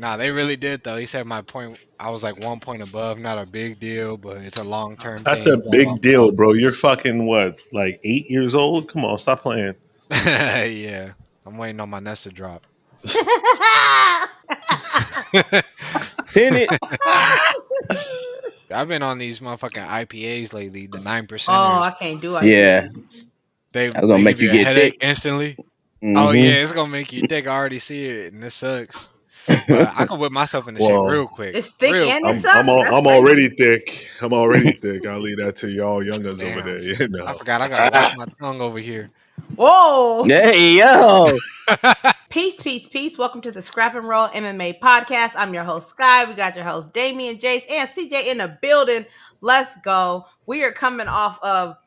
Nah, they really did though. He said my point. I was like 1 point above, not a big deal, but it's a long term That's thing. a Blah blah big deal, bro. You're fucking what, like 8 years old? Come on, stop playing. blah. Yeah, I'm waiting on my nest to drop. Pin it. I've been on these motherfucking IPAs lately, the 9%ers. I can't do IPA. Yeah, They that's gonna give make you you a get headache thick. instantly. Oh Mm-hmm. yeah, it's gonna make you thick. I already see it, and this sucks. But I can whip myself into shape real Well, quick. It's thick Real and quick. it sucks. That's I'm crazy. already thick. I'm already thick. I'll leave that to y'all youngers over Damn. there. You know. I forgot I gotta wash my tongue over here. Whoa. Hey yo. Peace, peace, peace. Welcome to the Scrap and Roll MMA podcast. I'm your host, Sky. We got your host, Damian, Jace, and CJ in the building. Let's go. We are coming off of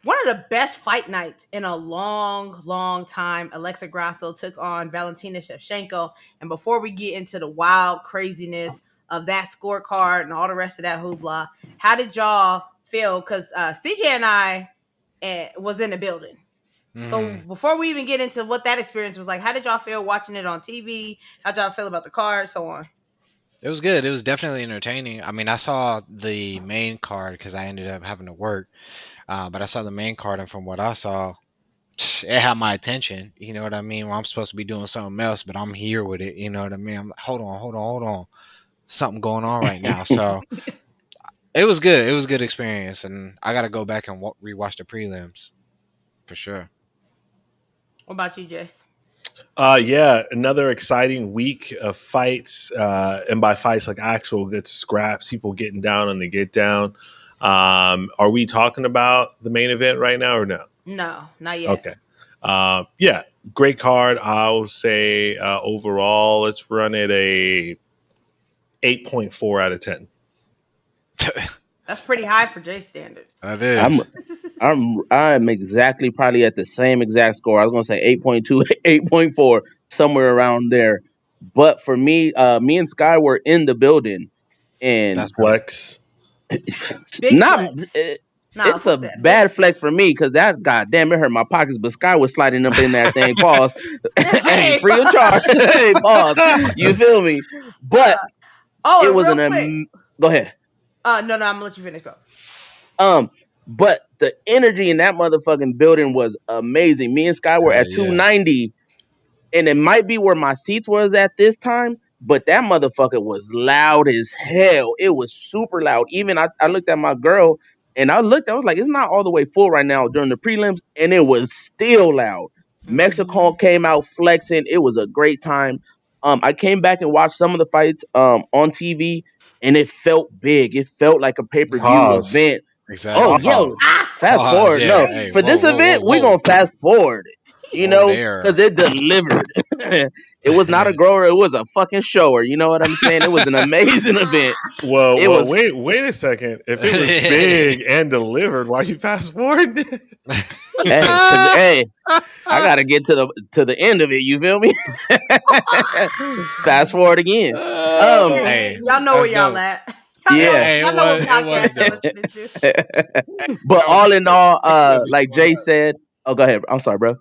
one of the best fight nights in a long, long time. Alexa Grasso took on Valentina Shevchenko. And before we get into the wild craziness of that scorecard and all the rest of that hoopla, how did y'all feel? Because CJ and I was in the building. So before we even get into what that experience was like, how did y'all feel watching it on TV? How'd y'all feel about the card, so on? It was good. It was definitely entertaining. I mean, I saw the main card because I ended up having to work. But I saw the main card, and from what I saw, it had my attention. You know what I mean? Well, I'm supposed to be doing something else, but I'm here with it. You know what I mean? I'm like, hold on. Something going on right now. So it was good. It was a good experience, and I got to go back and rewatch the prelims for sure. What about you, Jess? Yeah, another exciting week of fights, and by fights like actual good scraps, people getting down and they get down. Are we talking about the main event right now or no? No, not yet. Okay. Yeah, great card. I'll say overall, let's run it a 8.4 out of 10. That's pretty high for Jay standards. That is. I'm exactly probably at the same exact score. I was gonna say 8.2, 8.4, somewhere around there. But for me, me and Sky were in the building, and That's Flex. Big flex. It's a bad flex for me because that goddamn it hurt my pockets. But Sky was sliding up in that thing. Pause. Hey, free of charge. Hey, pause. You feel me? But it was go ahead. No, I'm gonna let you finish. Go. But the energy in that motherfucking building was amazing. Me and Sky were at 290, and it might be where my seats was at this time, but that motherfucker was loud as hell. It was super loud. Even I looked at my girl, and I was like, it's not all the way full right now during the prelims, and it was still loud. Mexico came out flexing. It was a great time. I came back and watched some of the fights on TV, and it felt big. It felt like a pay-per-view event. Exactly. Oh, yo, fast forward. Yeah. No, Hey, for this event, we're going to fast forward. You know, because it delivered. It was not a grower. It was a fucking shower. You know what I'm saying? It was an amazing event. Well, wait a second. If it was big and delivered, why you fast forward? Hey, I gotta get to the end of it. You feel me? Fast forward again. Hey, y'all know where y'all at. Y'all know what podcast y'all listening to. But all in all, like Jay said, oh, go ahead. I'm sorry, bro.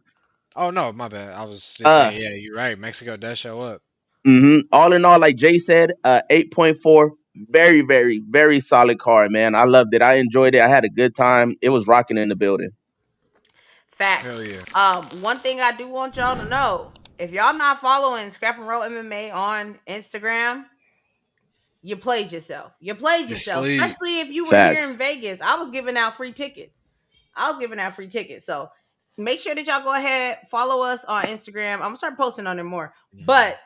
Oh no, my bad. I was just saying, yeah, you're right. Mexico does show up. All in all, like Jay said, 8.4. Very, very, very solid card, man. I loved it. I enjoyed it. I had a good time. It was rocking in the building. Facts. Hell yeah. One thing I do want y'all to know: if y'all not following Scrap and Roll MMA on Instagram, you played yourself. Especially if you were here in Vegas. I was giving out free tickets. So make sure that y'all go ahead, follow us on Instagram. I'm gonna start posting on it more. But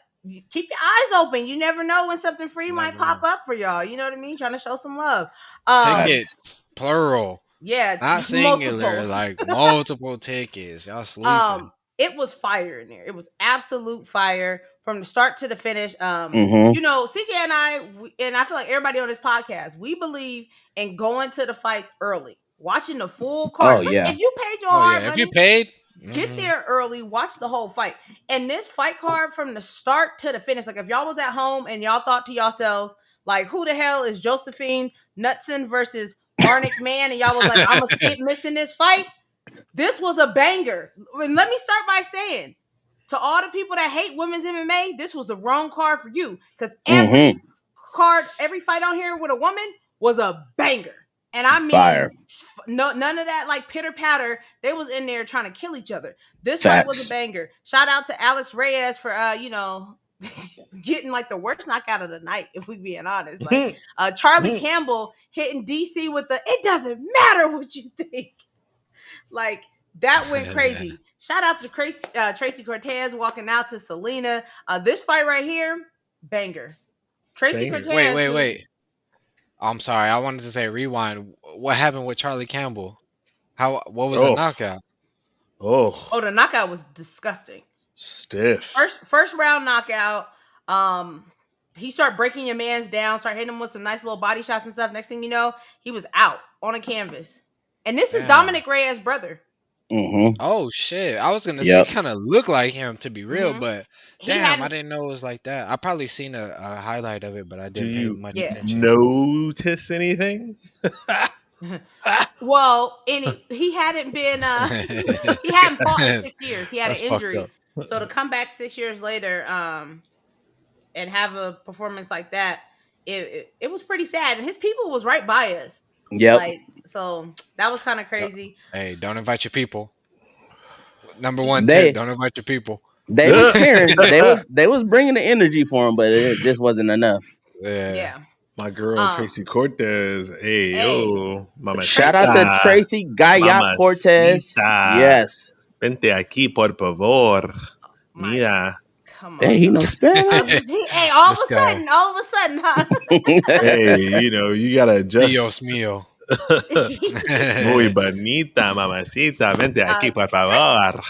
keep your eyes open. You never know when something free might pop up for y'all. You know what I mean? Trying to show some love. Tickets, plural. Yeah, not singular, like multiple tickets. Y'all sleeping. It was fire in there. It was absolute fire from the start to the finish. You know, CJ and I feel like everybody on this podcast, we believe in going to the fights early, watching the full card. Oh, yeah. If you paid your hard money, if you paid, get there early, watch the whole fight. And this fight card from the start to the finish, like if y'all was at home and y'all thought to yourselves, like, who the hell is Josephine Knutson versus Arnick Man? And y'all was like, I'm gonna skip missing this fight. This was a banger. And let me start by saying, to all the people that hate women's MMA, this was the wrong card for you. Because every fight on here with a woman was a banger. And I mean, Fire. none of that like pitter patter. They was in there trying to kill each other. This Facts. fight was a banger. Shout out to Alex Reyes for getting like the worst knockout of the night. If we being honest, like Charlie Campbell hitting DC with the "it doesn't matter what you think." Like that went crazy. Shout out to Tracy Cortez walking out to Selena. This fight right here, banger. Tracy Cortez. Wait. I'm sorry. I wanted to say rewind. What happened with Charlie Campbell? What was the knockout? Oh, the knockout was disgusting. Stiff. First round knockout. He started breaking your man's down, start hitting him with some nice little body shots and stuff. Next thing you know, he was out on a canvas. And this is Dominic Reyes' brother. Oh shit! I was gonna say he kind of looked like him to be real, but damn, I didn't know it was like that. I probably seen a highlight of it, but I didn't pay much attention. Notice anything? Well, he hadn't been he hadn't fought in 6 years. He had an injury, so to come back 6 years later and have a performance like that, it was pretty sad. And his people was right by us. Yep. So that was kind of crazy. Hey, don't invite your people. Number one tip: don't invite your people. They was caring. they was bringing the energy for him, but it just wasn't enough. Yeah. My girl Tracy Cortez. Mama. Shout out to Tracy Gaya Cortez. Yes. Vente aquí, por favor. Mira. Come on. Hey, he knows Spanish. Hey, all of a sudden, huh? Hey, you gotta adjust. Dios mío. Muy bonita, mamacita. Vente aquí, por favor.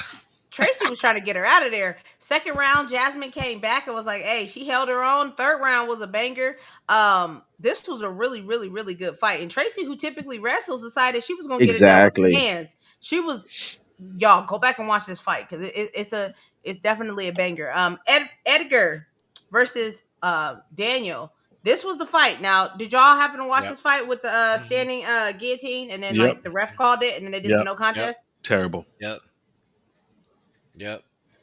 Tracy was trying to get her out of there. Second round, Jasmine came back and was like, hey, she held her own. Third round was a banger. This was a really, really, really good fight. And Tracy, who typically wrestles, decided she was going to get it down with her hands. She was, y'all, go back and watch this fight because it's definitely a banger. Edgar versus Daniel. This was the fight. Now, did y'all happen to watch this fight with the standing guillotine and then like the ref called it and then they did the no contest? Terrible. Yep.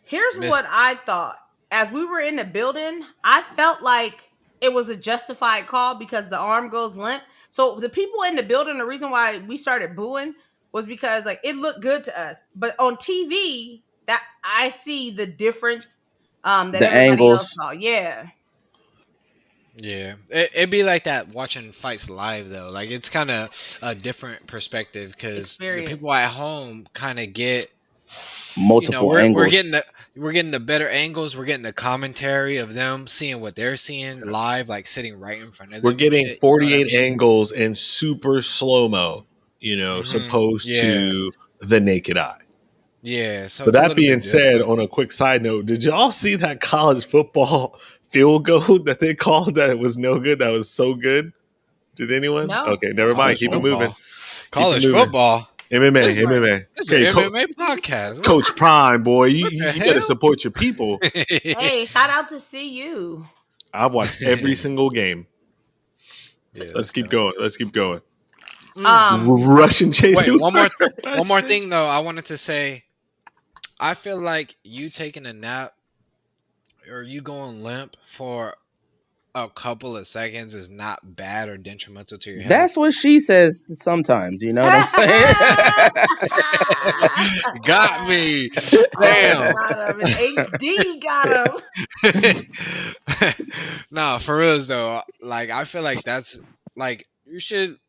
Here's what I thought. As we were in the building, I felt like it was a justified call because the arm goes limp. So the people in the building, the reason why we started booing was because like it looked good to us. But on TV, that I see the difference that the everybody angles. else saw. Yeah. Yeah, it'd be like that watching fights live though. Like it's kind of a different perspective because the people at home kind of get multiple angles. We're getting the better angles. We're getting the commentary of them seeing what they're seeing live, like sitting right in front of them. We're getting 48 angles in super slow-mo, supposed to the naked eye. Yeah. So but that being said, on a quick side note, did y'all see that college football field goal that they called that was no good? That was so good. Did anyone? No. Okay, never mind. Keep it moving. College football. MMA. It's an MMA podcast. Coach Prime, boy, you better support your people. Hey, shout out to CU. I've watched every single game. Yeah, let's keep going. Russian chase. Wait, one more thing though. I wanted to say, I feel like you taking a nap or you going limp for a couple of seconds is not bad or detrimental to your health. That's what she says sometimes, you know what I'm saying? Got me. Damn. Got him. HD got him. No, for real though. Like I feel like that's like you should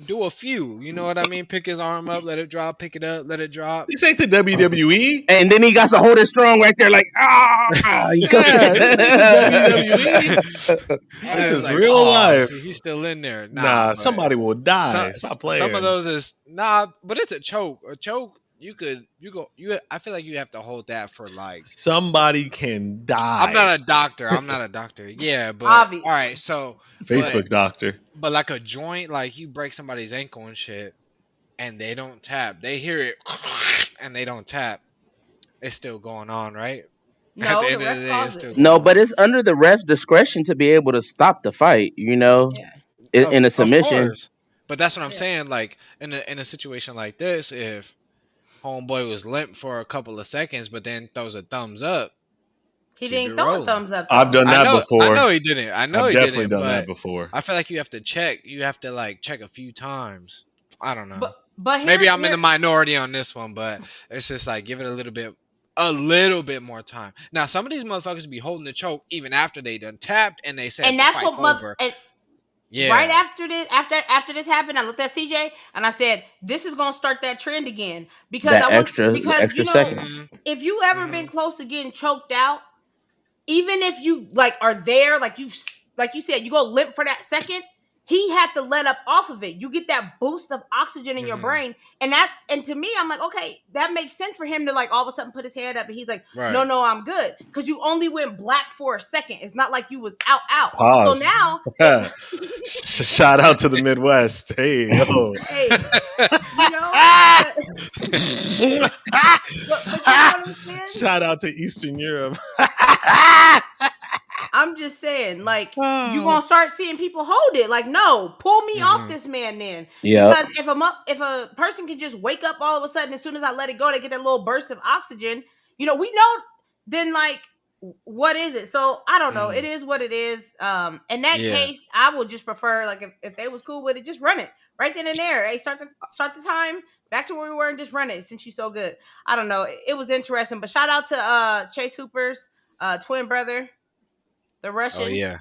do a few. You know what I mean? Pick his arm up, let it drop, pick it up, let it drop. This ain't the WWE. And then he got to hold it strong right there, like, this is WWE. This is like, real life. See, he's still in there. Nah, somebody will die. Stop playing. Some of those is but it's a choke. A choke, I feel like you have to hold that for like somebody can die. I'm not a doctor. Yeah, but obviously. All right, so Facebook doctor. But like a joint, like you break somebody's ankle and shit, and they don't tap. They hear it, and they don't tap. It's still going on, right? No, the ref calls it. No, but it's under the ref's discretion to be able to stop the fight. You know, in a submission. But that's what I'm saying. Like in a situation like this, if homeboy was limp for a couple of seconds, but then throws a thumbs up. He Keep it didn't throw a rolling. thumbs up I've though. done that I before. know he didn't. I know I've he definitely didn't. done that But before. I feel like you have to check. You have to like check a few times. I don't know. But Maybe I'm in the minority on this one, but it's just like give it a little bit more time. Now some of these motherfuckers be holding the choke even after they done tapped and they said and the that's fight's what over. Yeah. Right after this happened, I looked at CJ and I said, "This is gonna start that trend again." Because that I want extra you know, seconds. if you ever been close to getting choked out, even if you like are there, like you said, you go limp for that second. He had to let up off of it. You get that boost of oxygen in your brain, and to me, I'm like, okay, that makes sense for him to like all of a sudden put his hand up, and he's like, no, I'm good, because you only went black for a second. It's not like you was out. Pause. So now, shout out to the Midwest. Hey, yo. hey, you know, but you know what I'm saying? Shout out to Eastern Europe. I'm just saying, like, you gonna start seeing people hold it. Like, no, pull me off this man then. Because if a person can just wake up all of a sudden, as soon as I let it go, they get that little burst of oxygen. You know, we know. Then like, what is it? So I don't know. It is what it is. In that case, I would just prefer like if they was cool with it, just run it right then and there. Hey, start the time. Back to where we were and just run it since you're so good. I don't know. It was interesting. But shout out to Chase Hooper's twin brother. The Russian. Oh yeah,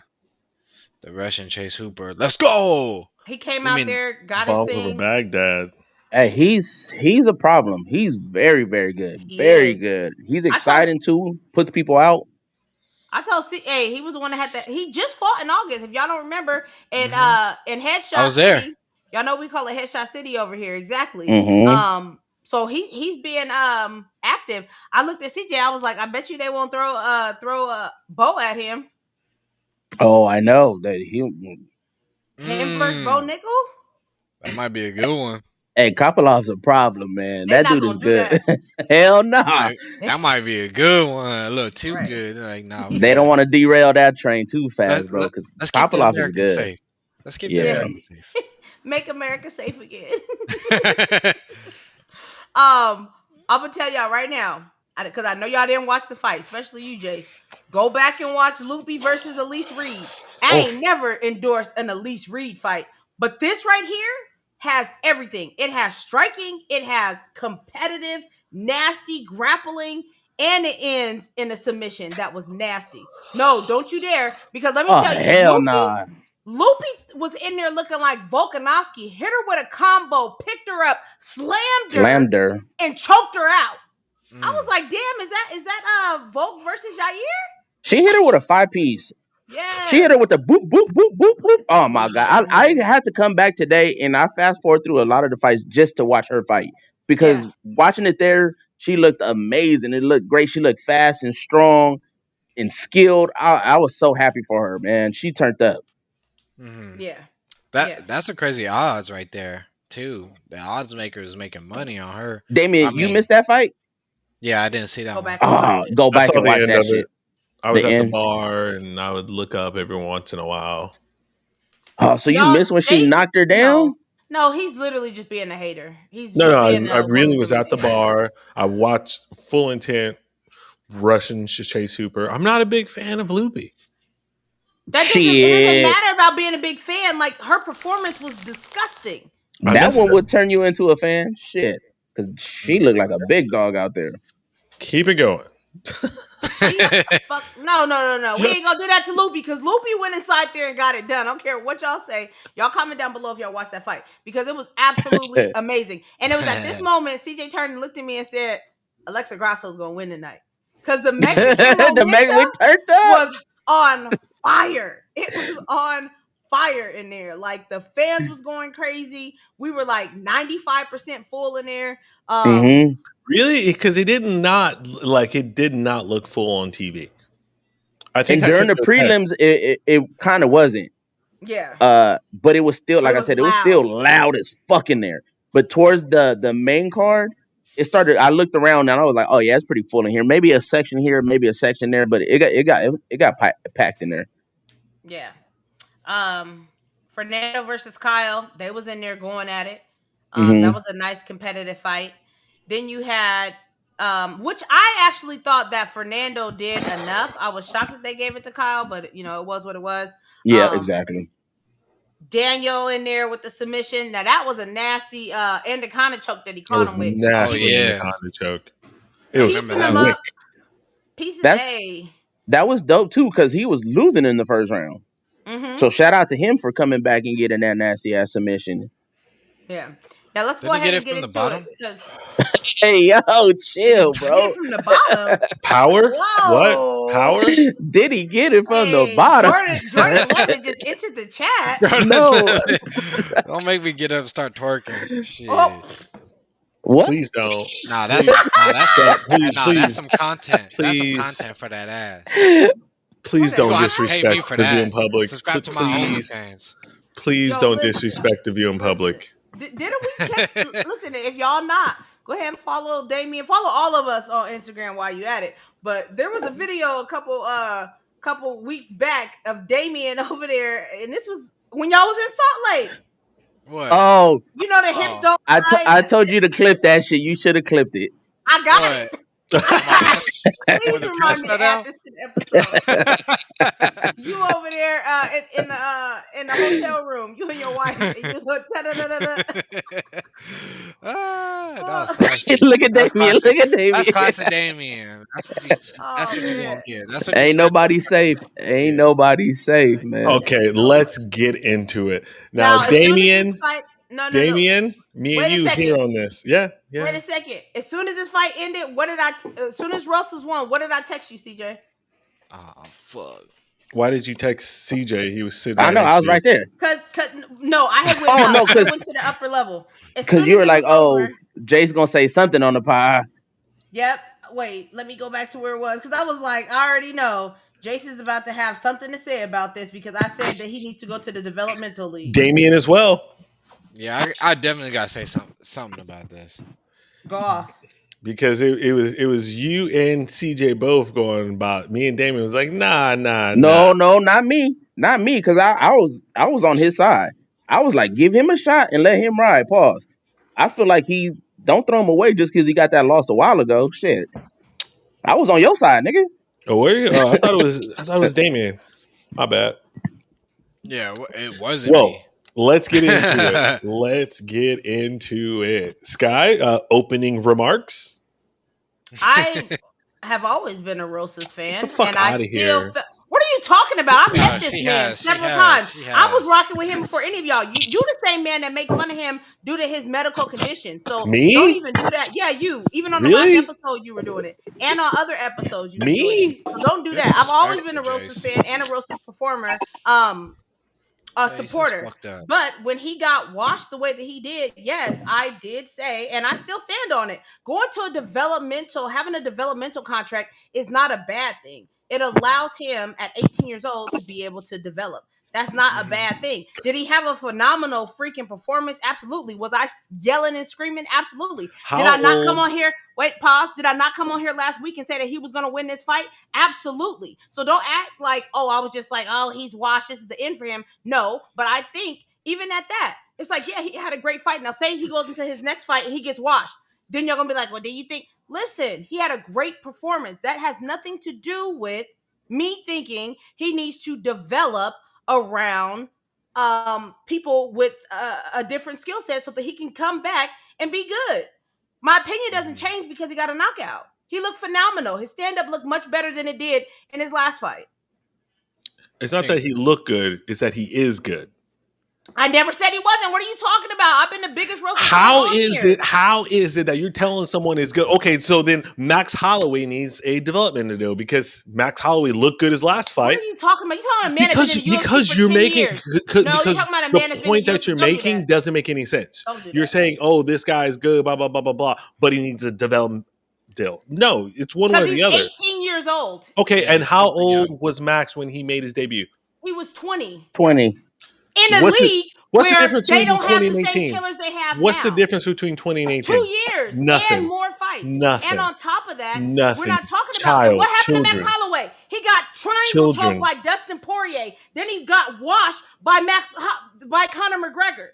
the Russian Chase Hooper. Let's go. He came out there, got his thing. Over Baghdad. Hey, he's a problem. He's very, very good. Very good. He's exciting too. Puts people out. I told he was the one that had that. He just fought in August. If y'all don't remember, in Headshot City. Y'all know we call it Headshot City over here. Exactly. So he's being active. I looked at CJ. I was like, I bet you they won't throw a bow at him. Oh, I know that him versus Bo Nickel. That might be a good one. Hey, Kopalov's a problem, man. That dude is good. Hell no. That might be a good one. A little too good. Like, nah. They don't want to derail that train too fast, bro. Because Kopalov is good. Safe. Let's keep the American safe. Make America safe again. I'm gonna tell y'all right now, because I know y'all didn't watch the fight, especially you, Jace. Go back and watch Loopy versus Elise Reed. I ain't never endorsed an Elise Reed fight, but this right here has everything. It has striking, it has competitive, nasty grappling, and it ends in a submission that was nasty. No, don't you dare, because let me tell you, hell nah. Loopy was in there looking like Volkanovski, hit her with a combo, picked her up, slammed her, and choked her out. I was like, damn, is that Volk versus Jair? She hit her with a 5-piece. Yeah. She hit her with a boop, boop, boop, boop, boop. Oh my God. I had to come back today and I fast forward through a lot of the fights just to watch her fight. Because watching it there, she looked amazing. It looked great. She looked fast and strong and skilled. I was so happy for her, man. She turned up. Yeah. That's a crazy odds right there, too. The odds maker is making money on her. Damien, you missed that fight? Yeah, I didn't see that one. Go back and watch that shit. I was at the bar and I would look up every once in a while. Oh, so you missed when she knocked her down? No, he's literally just being a hater. I really was at the bar. I watched Full Intent, Russian Chase Hooper. I'm not a big fan of Loopy. It doesn't matter about being a big fan. Like, her performance was disgusting. That one would turn you into a fan? Shit. Because she looked like a big dog out there. Keep it going. No. We ain't gonna do that to Loopy, because Loopy went inside there and got it done. I don't care what y'all say. Y'all comment down below if y'all watched that fight, because it was absolutely amazing. And it was at this moment CJ turned and looked at me and said, Alexa Grasso's gonna win tonight. Because the Mexican was on fire. It was on fire in there. Like, the fans was going crazy. We were like 95% full in there. Really? Because it did not look full on TV. I think during the prelims, it kind of wasn't. Yeah. But it was still, like I said, it was still loud as fuck in there. But towards the main card, it started. I looked around and I was like, oh yeah, it's pretty full in here. Maybe a section here, maybe a section there, but it got packed in there. Yeah. Fernando versus Kyle, they was in there going at it. That was a nice competitive fight. Then you had, which I actually thought that Fernando did enough. I was shocked that they gave it to Kyle, but it was what it was. Yeah, exactly. Daniel in there with the submission. Now that was a nasty anaconda choke that he That caught was him with. nasty yeah. anaconda choke. It was Piecing him quick. up. Pieces. That was dope too, because he was losing in the first round. Mm-hmm. So shout out to him for coming back and getting that nasty ass submission. Yeah. Now let's go ahead and get into it. Hey, yo, chill, bro. Get it from the bottom. Power? Whoa. What? Power? Did he get it from the bottom? Jordan London just entered the chat. No. Don't make me get up and start twerking. Shit. Oh. What? Please don't. Nah, that's some content. Please. That's some content for that ass. Please don't disrespect the view in public. Subscribe to my OnlyFans. Please don't disrespect the view in public. Didn't we catch? Listen, if y'all not, go ahead and follow Damien. Follow all of us on Instagram while you at it. But there was a video a couple weeks back of Damien over there, and this was when y'all was in Salt Lake. What? Oh, the hips don't. I told you to clip that shit. You should have clipped it. I got it. Please remind me to add this to the episode. You over there in the hotel room, you and your wife. And you look, Look at Damien. Look at Damien. That's classic Damien. That's what you gonna get. That's what Ain't nobody safe. Ain't nobody safe, man. Okay, let's get into it now. Damien. Damien, me and you here on this. Yeah. Wait a second. As soon as this fight ended, as soon as Rosas won, what did I text you, CJ? Oh, fuck. Why did you text CJ? He was sitting. I know, I was right there. Cause no, I had went to the upper level. Because you were like, Jay's gonna say something on the pod. Yep. Wait, let me go back to where it was. Because I was like, I already know Jason's about to have something to say about this because I said that he needs to go to the developmental league. Damien as well. Yeah, I definitely gotta say something about this. Go off. Because it was you and CJ both going about. Me and Damien was like, nah. No, not me, because I was on his side. I was like, give him a shot and let him ride. Pause. I feel like don't throw him away just because he got that loss a while ago. Shit, I was on your side, nigga. Oh, were you? I thought it was Damien. My bad. Yeah, it wasn't. Me. Let's get into it. Sky, opening remarks. I have always been a Rosas fan, Get the fuck and I outta still. here. What are you talking about? I met this man several times. I was rocking with him before any of y'all. You the same man that make fun of him due to his medical condition. So me? Don't even do that. Yeah, you. Even on the last episode, you were doing it, and on other episodes, you were doing it. So don't do that. I've always been a Rosas fan and a Rosas performer. A supporter, but when he got washed the way that he did, yes, I did say, and I still stand on it. Going to having a developmental contract is not a bad thing. It allows him at 18 years old to be able to develop. That's not a bad thing. Did he have a phenomenal freaking performance? Absolutely. Was I yelling and screaming? Absolutely. Did I not come on here? Wait, pause. Did I not come on here last week and say that he was going to win this fight? Absolutely. So don't act like, I was just like, he's washed. This is the end for him. No, but I think even at that, it's like, yeah, he had a great fight. Now say he goes into his next fight and he gets washed. Then you're going to be like, well, do you think? Listen, he had a great performance. That has nothing to do with me thinking he needs to develop around people with a different skill set so that he can come back and be good. My opinion doesn't change because he got a knockout. He looked phenomenal. His stand-up looked much better than it did in his last fight. It's not that he looked good, it's that he is good. I never said he wasn't. What are you talking about? I've been the biggest roaster. How is it that you're telling someone is good? Okay, so then Max Holloway needs a development to do because Max Holloway looked good his last fight. What are you talking about? You're talking about a man that's been in the UFC because for you're 10 making years. because you're talking about a man the point that you're making doesn't make any sense. You're saying, this guy is good, blah blah blah blah blah, but he needs a development deal. No, it's one way or the other. He's 18 years old. Okay, and how old was Max when he made his debut? He was 20. 20. In a league. What's the difference between 20 and 18? The same killers they have What's now. the difference between 20 and 18? 2 years. Nothing. And more fights. Nothing. And on top of that, nothing. We're not talking about what happened to Max Holloway. He got triangle choked by Dustin Poirier. Then he got washed by Conor McGregor.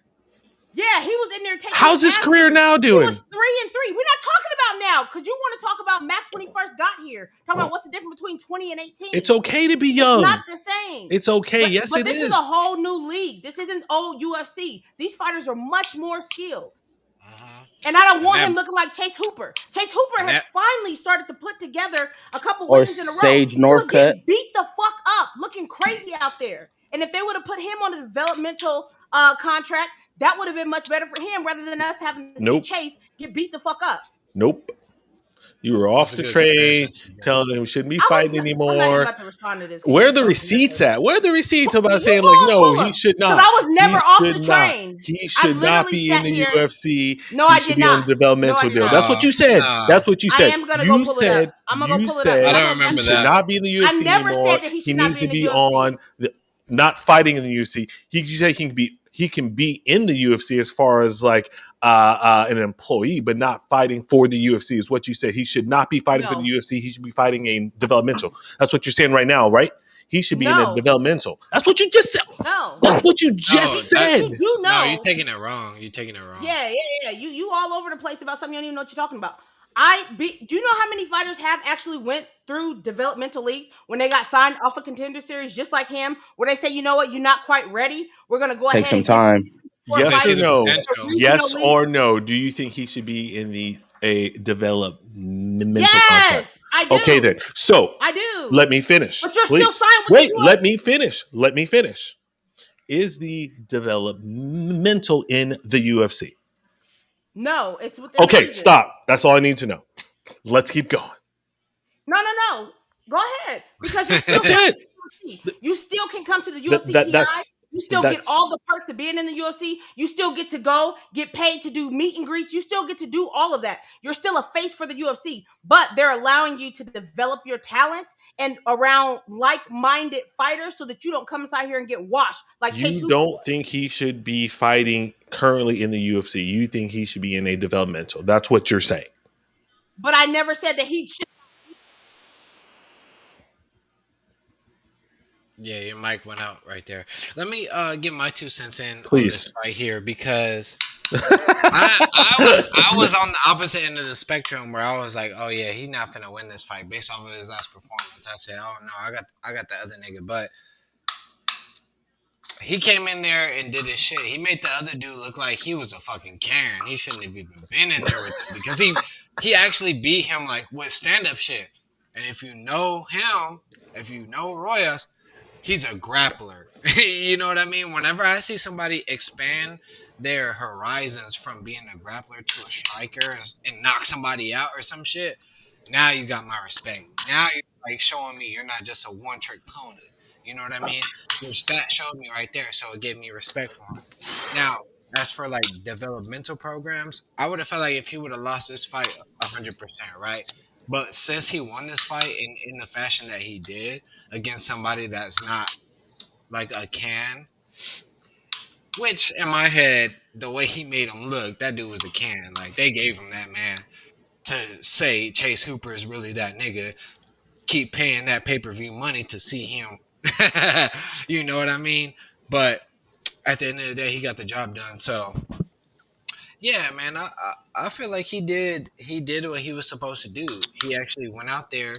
Yeah, he was in there taking. How's his career now doing? He was 3-3. We're not talking about now because you want to talk about Max when he first got here. Talking about what's the difference between 20 and 18. It's okay to be young. It's not the same. It's okay. Yes, but it this is. is a whole new league. This isn't old UFC. These fighters are much more skilled. And I don't want him looking like Chase Hooper. Chase Hooper has finally started to put together a couple wins in a row. Sage He was Northcutt. getting beat the fuck up, looking crazy out there. And if they would have put him on a developmental contract, that would have been much better for him rather than us having to see Chase get beat the fuck up. Nope. You were off the train, telling him we shouldn't be fighting anymore. I'm not even about to respond to this. Where are the receipts at? Where are the receipts about saying like, no, he should not? Because I was never off the train. He should not be in the UFC. No, I did not. On the developmental deal. That's what you said. That's what you said. I am gonna go pull it up. I'm gonna go pull it up. I don't remember that. Should not be in the UFC I never anymore. said that he should not needs be to in the be UFC. on the not fighting in the UFC. You say he can be in the UFC as far as like an employee, but not fighting for the UFC is what you said. He should not be fighting for the UFC. He should be fighting a developmental. That's what you're saying right now, right? He should be in a developmental. That's what you just said. No. That's what you just said. You know. No, you're taking it wrong. You're taking it wrong. Yeah. You all over the place about something you don't even know what you're talking about. Do you know how many fighters have actually went through developmental leagues when they got signed off a contender series just like him, where they say, you know what, you're not quite ready. We're gonna go ahead take some and time. Yes or no? Yes league. or no? Do you think he should be in a developmental Yes, contract? I do. Okay, then. So I do. Let me finish. But you're please. still signed with Wait, let me finish. Let me finish. Is the developmental in the UFC? No, it's with Okay, region. stop. That's all I need to know. Let's keep going. No. Go ahead. Because you're still That's it. You still can come to the UFC PI. You still get all the perks of being in the UFC. You still get to go, get paid to do meet and greets. You still get to do all of that. You're still a face for the UFC, but they're allowing you to develop your talents and around like-minded fighters so that you don't come inside here and get washed like Chase Hooper. You don't think he should be fighting currently in the UFC. You think he should be in a developmental. That's what you're saying. But I never said that he should. Yeah, your mic went out right there. Let me get my 2 cents in Please. on this right here because I was on the opposite end of the spectrum where I was like, oh yeah, he's not finna win this fight based off of his last performance. I said, oh no, I got the other nigga, but he came in there and did his shit. He made the other dude look like he was a fucking Karen. He shouldn't have even been in there with him because he actually beat him like with stand-up shit. And if you know him, if you know Royas, he's a grappler. You know what I mean? Whenever I see somebody expand their horizons from being a grappler to a striker and knock somebody out or some shit, now you got my respect. Now you're like showing me you're not just a one-trick pony. You know what I mean? Your stat showed me right there, so it gave me respect for him. Now, as for like developmental programs, I would have felt like if he would have lost this fight 100%, right? But since he won this fight in the fashion that he did against somebody that's not like a can, which in my head, the way he made him look, that dude was a can. Like they gave him that man to say Chase Hooper is really that nigga. Keep paying that pay-per-view money to see him. You know what I mean? But at the end of the day, he got the job done. So yeah, man, I feel like he did what he was supposed to do. He actually went out there,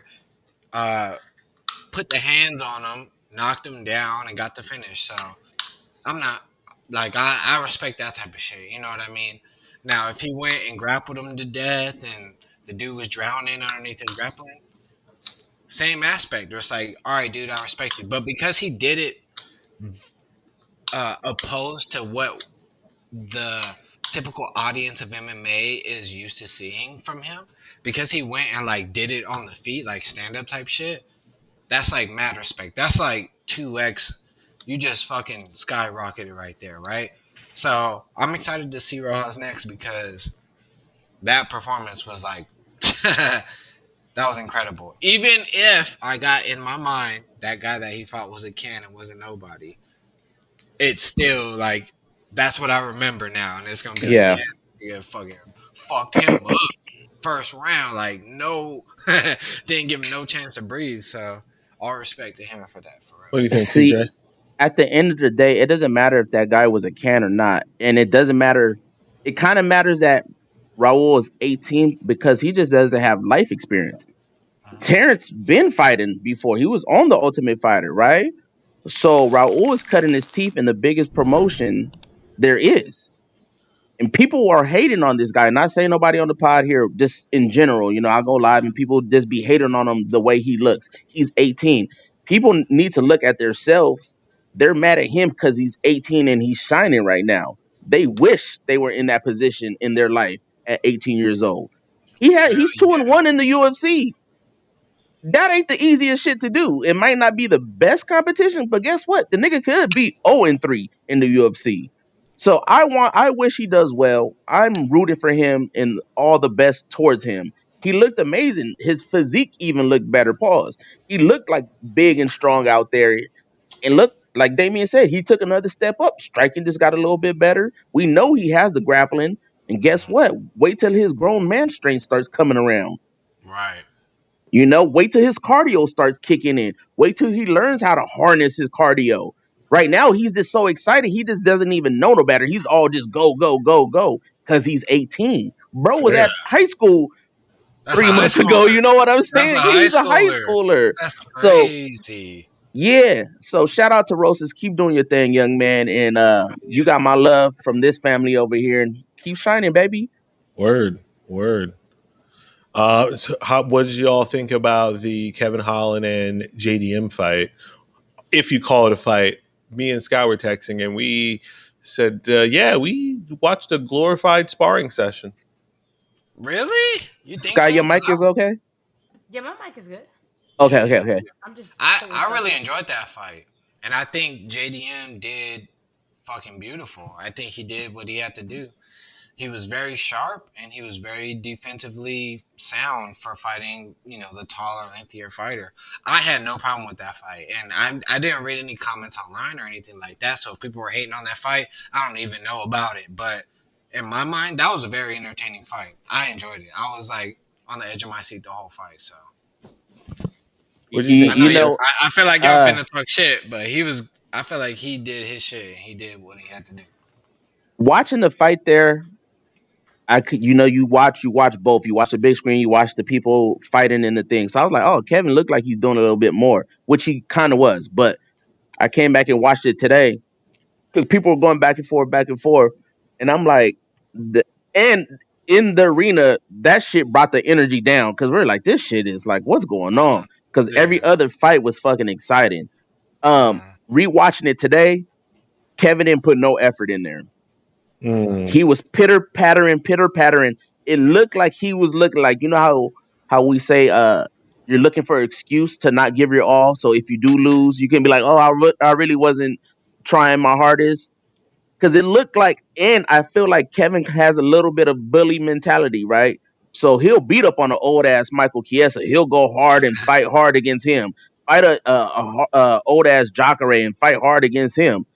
put the hands on him, knocked him down, and got the finish. So I'm not like I respect that type of shit. You know what I mean? Now, if he went and grappled him to death and the dude was drowning underneath his grappling, same aspect. It's like, all right, dude, I respect it. But because he did it opposed to what the typical audience of MMA is used to seeing from him, because he went and like did it on the feet, like stand-up type shit, that's like mad respect. That's like 2x. You just fucking skyrocketed right there, right? So I'm excited to see Rojas next because that performance was like that was incredible. Even if I got in my mind that guy that he fought was a can and wasn't nobody, it's still like that's what I remember now, and it's gonna be like, yeah, fucking fuck him up first round, like no, didn't give him no chance to breathe. So all respect to him for that. For real. What do you think, See, CJ? at the end of the day, it doesn't matter if that guy was a can or not, and it doesn't matter. It kind of matters that Raul is 18 because he just doesn't have life experience. Terrence been fighting before. He was on the Ultimate Fighter, right? So Raul is cutting his teeth in the biggest promotion there is. And people are hating on this guy. Not saying nobody on the pod here, just in general. You know, I go live and people just be hating on him the way he looks. He's 18. People need to look at themselves. They're mad at him because he's 18 and he's shining right now. They wish they were in that position in their life at 18 years old. He's 2-1 in the UFC. That ain't the easiest shit to do. It might not be the best competition, but guess what? The nigga could be 0-3 in the UFC. So I wish he does well. I'm rooting for him and all the best towards him. He looked amazing. His physique even looked better. Pause. He looked like big and strong out there. And look, like Damien said, he took another step up. Striking just got a little bit better. We know he has the grappling. And guess what? Wait till his grown man strength starts coming around. Right. You know, wait till his cardio starts kicking in. Wait till he learns how to harness his cardio. Right now, he's just so excited. He just doesn't even know no better. He's all just go, go, go, go because he's 18. Bro was at high school That's 3 months ago. You know what I'm saying? He's a high schooler. That's crazy. So, yeah. So shout out to Rosas. Keep doing your thing, young man. And you got my love from this family over here. And keep shining, baby. Word. So what did you all think about the Kevin Holland and JDM fight? If you call it a fight, me and Sky were texting and we said, yeah, we watched a glorified sparring session. Really? You think Sky, so? your mic is okay? Yeah, my mic is good. Okay. I really enjoyed that fight. And I think JDM did fucking beautiful. I think he did what he had to do. He was very sharp and he was very defensively sound for fighting, the taller, lengthier fighter. I had no problem with that fight, and I didn't read any comments online or anything like that. So if people were hating on that fight, I don't even know about it. But in my mind, that was a very entertaining fight. I enjoyed it. I was like on the edge of my seat the whole fight. So What do you think? I feel like y'all finna talk shit, but I feel like he did his shit. And he did what he had to do. Watching the fight there, you watch both. You watch the big screen, you watch the people fighting in the thing. So I was like, oh, Kevin looked like he's doing a little bit more, which he kind of was. But I came back and watched it today because people were going back and forth. And I'm like, and in the arena, that shit brought the energy down because we're like, this shit is like, what's going on? Because every other fight was fucking exciting. Rewatching it today, Kevin didn't put no effort in there. He was pitter pattering. It looked like he was looking like, you know how we say you're looking for an excuse to not give your all. So if you do lose, you can be like, oh, I really wasn't trying my hardest. Because it looked like, and I feel like Kevin has a little bit of bully mentality, right? So he'll beat up on an old ass Michael Chiesa. He'll go hard and fight hard against him. Fight a old ass Jacare and fight hard against him.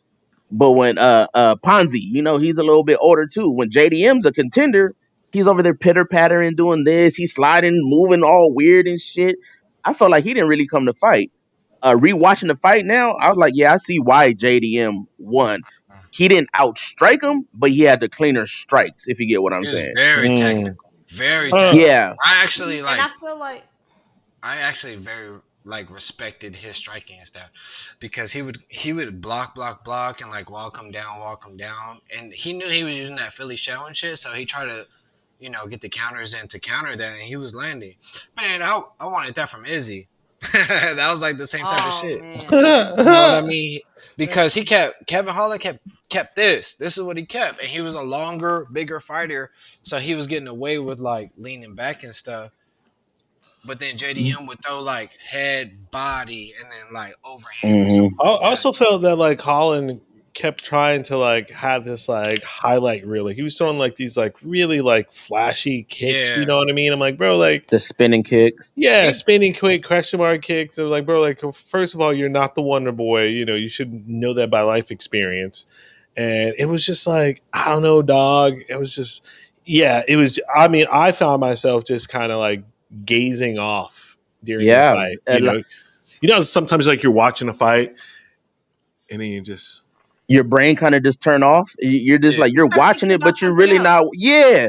But when Ponzi, he's a little bit older too. When JDM's a contender, he's over there pitter pattering, doing this. He's sliding, moving all weird and shit. I felt like he didn't really come to fight. Rewatching the fight now, I was like, yeah, I see why JDM won. He didn't outstrike him, but he had the cleaner strikes. If you get what I'm saying. Very technical. Very technical. Yeah. I actually and I feel like I actually very respected his striking and stuff because he would block and walk him down, and he knew he was using that Philly shell and shit, so he tried to get the counters in to counter that, and he was landing. Man, I wanted that from Izzy. That was like the same type of shit. Man. You know what I mean? Because Kevin Holland kept this is what he kept, and he was a longer, bigger fighter, so he was getting away with leaning back and stuff. But then JDM would throw head, body, and then overhand. Mm-hmm. I also felt that Holland kept trying to have this highlight reel. He was throwing these really flashy kicks. Yeah. You know what I mean? I'm like, bro, the spinning kicks. Yeah, spinning quick question mark kicks. I was like, bro, first of all, you're not the Wonder Boy. You should know that by life experience. And it was just I don't know, dog. It was just, yeah, it was. I mean, I found myself just kind of gazing off during the fight. Sometimes you're watching a fight and then you just your brain kind of just turn off. You're just Yeah. like you're Start watching thinking it, about but you're something really else. not. Yeah.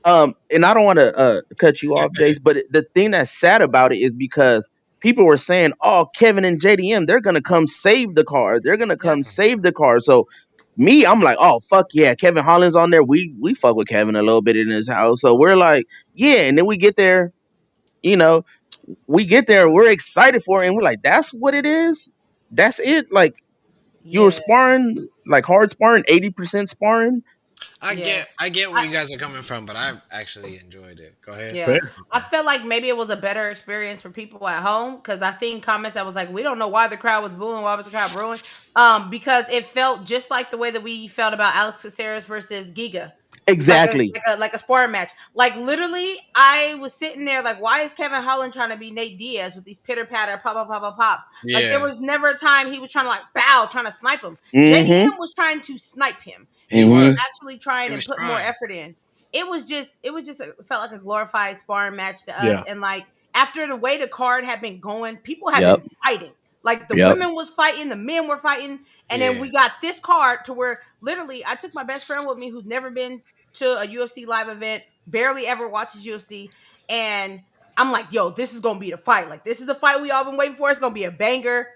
And I don't want to cut you off, Jace, but the thing that's sad about it is because people were saying, "Oh, Kevin and JDM, they're gonna come save the card. They're gonna Yep. come save the card." So me, I'm like, "Oh fuck yeah, Kevin Holland's on there. We fuck with Kevin a little bit in his house." So we're like, "Yeah," and then we get there, you know, we get there, we're excited for it, and we're like, "That's what it is. That's it." Like you were Yeah. sparring, like hard sparring, 80% sparring. Yeah. I get where I, you guys are coming from, but I actually enjoyed it. Go ahead. Yeah, fair. I felt like maybe it was a better experience for people at home because I seen comments that was like, "We don't know why the crowd was booing. Why was the crowd booing?" Because it felt just like the way that we felt about Alex Caceres versus Giga, Exactly. like a sparring match. Like literally, I was sitting there like, "Why is Kevin Holland trying to be Nate Diaz with these pitter patter pop pop pop pop pops?" Like there Yeah, was never a time he was trying to like bow, trying to snipe him. Mm-hmm. JDM was trying to snipe him. he He was Mm-hmm. was. actually He trying and was put more trying. effort in. It felt like a glorified sparring match to us. Yeah. And like after the way the card had been going, people had Yep. been fighting. Like the Yep. women was fighting, the men were fighting, and then Yeah. we got this card to where literally I took my best friend with me who's never been to a UFC live event, barely ever watches UFC, and I'm like, yo, this is gonna be the fight. Like this is the fight we all been waiting for. It's gonna be a banger.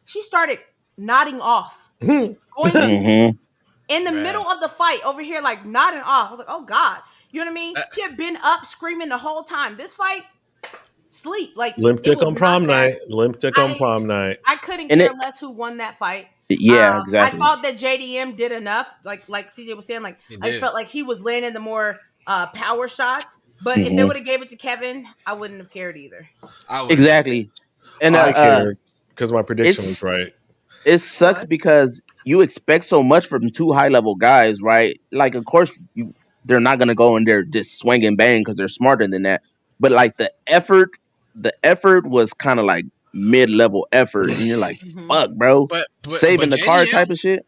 She started nodding off, going to Mm-hmm. in the Bruh. middle of the fight over here, like nodding off. I was like, oh God. You know what I mean? Uh, She had been up screaming the whole time. This fight, sleep. Like Limp it dick was on not prom that. night. Limp dick on I prom night. I couldn't And care it, less who won that fight. yeah, I exactly. thought that JDM did enough. Like CJ was saying, like he I just did. felt like he was landing the more power shots. But if they Mm-hmm. would have gave it to Kevin, I wouldn't have cared either. I wouldn't either. Exactly. And I cared because my prediction was it's right. it sucks What? because you expect so much from two high level guys, right? Like, of course, they're not gonna go in there just swing and bang because they're smarter than that. But like the effort was kind of like mid level effort, and you're like, Mm-hmm. fuck, bro, But saving the card JDM type of shit.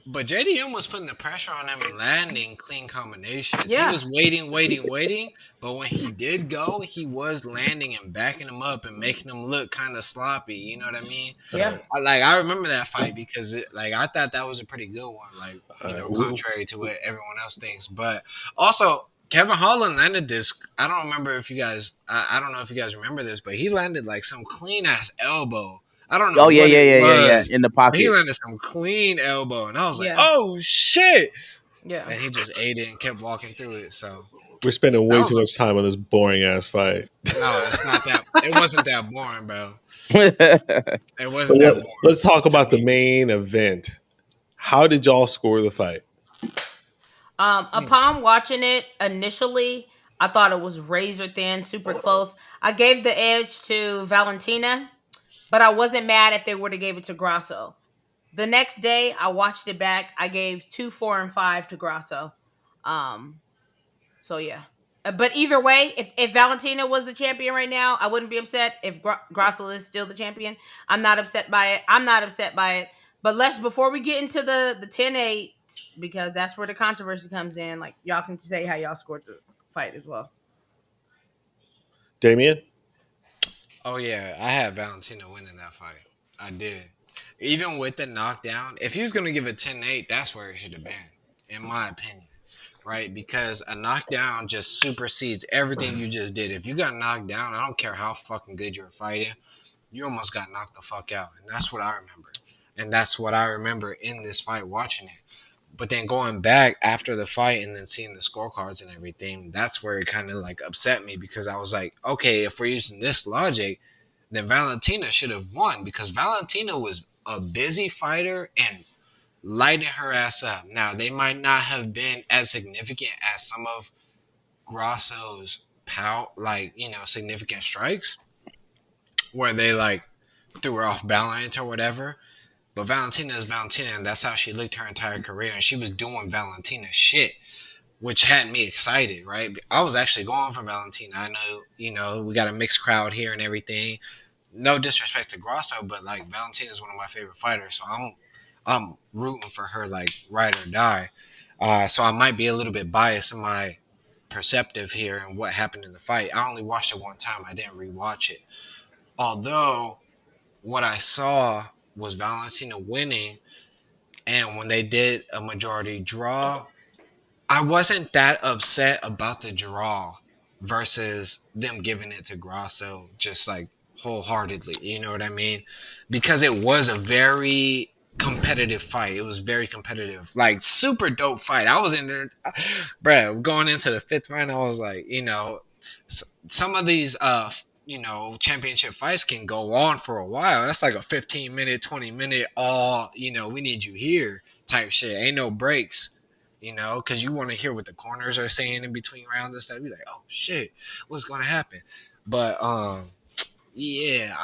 But JDM was putting the pressure on him and landing clean combinations. He Yeah. was waiting. But when he did go, he was landing and backing him up and making him look kind of sloppy. You know what I mean? Yeah. I remember that fight because I thought that was a pretty good one. Alright, Contrary to what everyone else thinks. But also, Kevin Holland landed this. I don't remember if you guys. I don't know if you guys remember this, but he landed like some clean ass elbow. I don't know Oh yeah, what yeah, it yeah, yeah, yeah. was. In the He pocket. landed some clean elbow, and I was like, Yeah. "Oh shit!" Yeah. And he just ate it and kept walking through it. So we're spending that way was too much time on this boring ass fight. no, it's not that. It wasn't that boring, bro. Mm-hmm. It wasn't that boring. Let's talk To about the me. main event. How did y'all score the fight? Upon watching it initially, I thought it was razor thin, super close. I gave the edge to Valentina, but I wasn't mad if they would have gave it to Grasso. The next day, I watched it back. I gave 2, 4, and 5 to Grasso. Um, so yeah. But either way, if Valentina was the champion right now, I wouldn't be upset. If Grasso is still the champion, I'm not upset by it. I'm not upset by it. But let's before we get into the 10-8, because that's where the controversy comes in. Like y'all can say how y'all scored the fight as well. Damien? Oh yeah, I had Valentina winning that fight. I did. Even with the knockdown, if he was gonna give it 10-8, that's where it should have been, in my opinion. Right? Because a knockdown just supersedes everything you just did. If you got knocked down, I don't care how fucking good you were fighting, you almost got knocked the fuck out. And that's what I remember. And that's what I remember in this fight watching it. But then going back after the fight and then seeing the scorecards and everything, that's where it kind of like upset me because I was like, okay, if we're using this logic, then Valentina should have won because Valentina was a busy fighter and lighting her ass up. Now, they might not have been as significant as some of Grasso's significant strikes where they like threw her off balance or whatever. But Valentina is Valentina, and that's how she looked her entire career. And she was doing Valentina shit, which had me excited, right? I was actually going for Valentina. I know, we got a mixed crowd here and everything. No disrespect to Grasso, but like Valentina is one of my favorite fighters, so I'm rooting for her like ride or die. So I might be a little bit biased in my perceptive here and what happened in the fight. I only watched it one time. I didn't rewatch it. Although what I saw was Valentina winning, and when they did a majority draw, I wasn't that upset about the draw versus them giving it to Grasso just like wholeheartedy. You know what I mean? Because it was a very competitive fight. It was very competitive, like super dope fight. I was in there, bruh, going into the fifth round. I was like, some of these championship fights can go on for a while. That's like a 15-minute, 20-minute all, we need you here type shit. Ain't no breaks, because you want to hear what the corners are saying in between rounds and stuff. You're like, oh shit, what's going to happen? But yeah,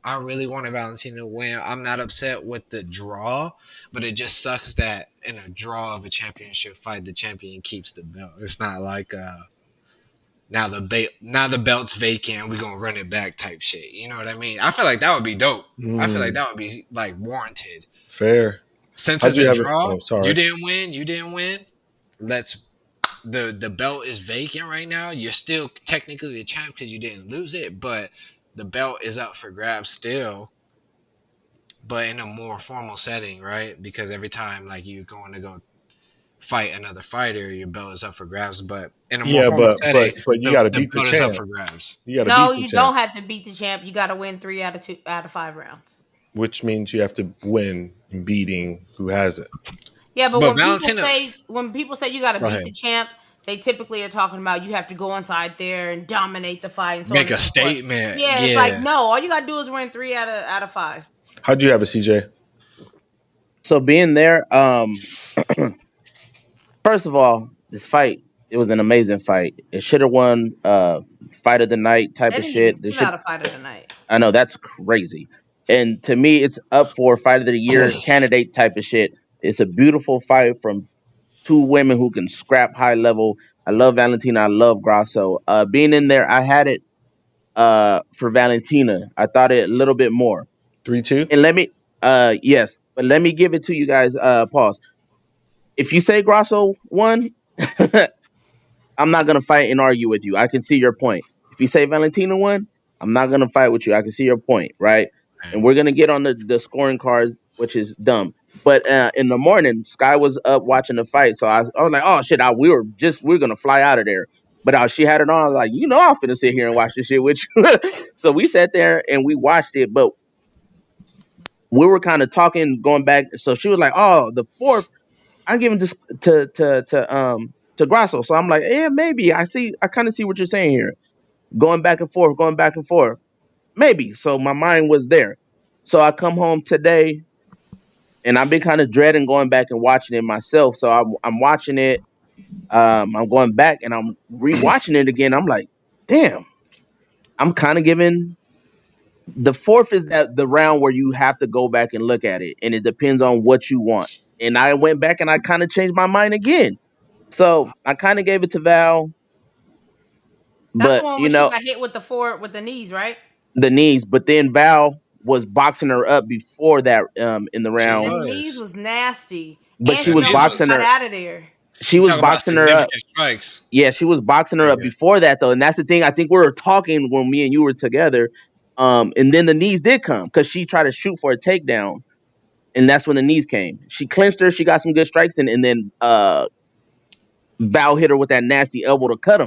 I really wanted Valentina to win. I'm not upset with the draw, but it just sucks that in a draw of a championship fight, the champion keeps the belt. It's not like now the belt's vacant, we're gonna run it back type shit. You know what I mean? I feel like that would be dope. I feel like that would be like warranted. Fair. Since it's a draw, you didn't win. The belt is vacant right now. You're still technically the champ because you didn't lose it, but the belt is up for grabs still. But in a more formal setting, right? Because every time like you're going to go fight another fighter, your belt is up for grabs. But in a more formal setting, but you got to beat the belt champ. Is up for grabs. You don't have to beat the champ. You got to win 3 out of 5 rounds. Which means you have to win beating who has it. Yeah, but when people say you got to beat the champ, they typically are talking about you have to go inside there and dominate the fight and so make a statement. Yeah, it's like no, all you got to do is win 3 out of 5. How'd you have it, CJ? So being there, first of all, this fight, it was an amazing fight. It should have won fight of the night type of shit. Not a fight of the night. I know, that's crazy. And to me, it's up for fight of the year candidate type of shit. It's a beautiful fight from 2 women who can scrap high level. I love Valentina. I love Grasso. Being in there, I had it for Valentina. I thought it a little bit more. 3-2? And let me, yes, but let me give it to you guys. Pause. If you say Grasso won, I'm not going to fight and argue with you. I can see your point. If you say Valentina won, I'm not going to fight with you. I can see your point, right? And we're going to get on the scoring cards, which is dumb. But in the morning, Sky was up watching the fight. So I was like, oh, shit, we were going to fly out of there. But she had it on. I was like, I'm finna sit here and watch this shit with you. So we sat there and we watched it. But we were kind of talking, going back. So she was like, oh, the fourth, I'm giving this to Grasso. So I'm like, yeah, maybe. I kind of see what you're saying here. Going back and forth. Maybe. So my mind was there. So I come home today, and I've been kind of dreading going back and watching it myself. So I'm watching it. I'm going back and I'm rewatching it again. I'm like, damn. I'm kind of giving. The fourth is that the round where you have to go back and look at it, and it depends on what you want. And I went back and I kind of changed my mind again. So I kind of gave it to Val. That's the one where she got hit with the knees, right? The knees, but then Val was boxing her up before that in the round. The knees was nasty. But she was boxing her out of there. She was boxing her up. Strikes. Yeah, she was boxing her up before that though, and that's the thing. I think we were talking when me and you were together, and then the knees did come because she tried to shoot for a takedown, and that's when the knees came. She clinched her. She got some good strikes, and then Val hit her with that nasty elbow to cut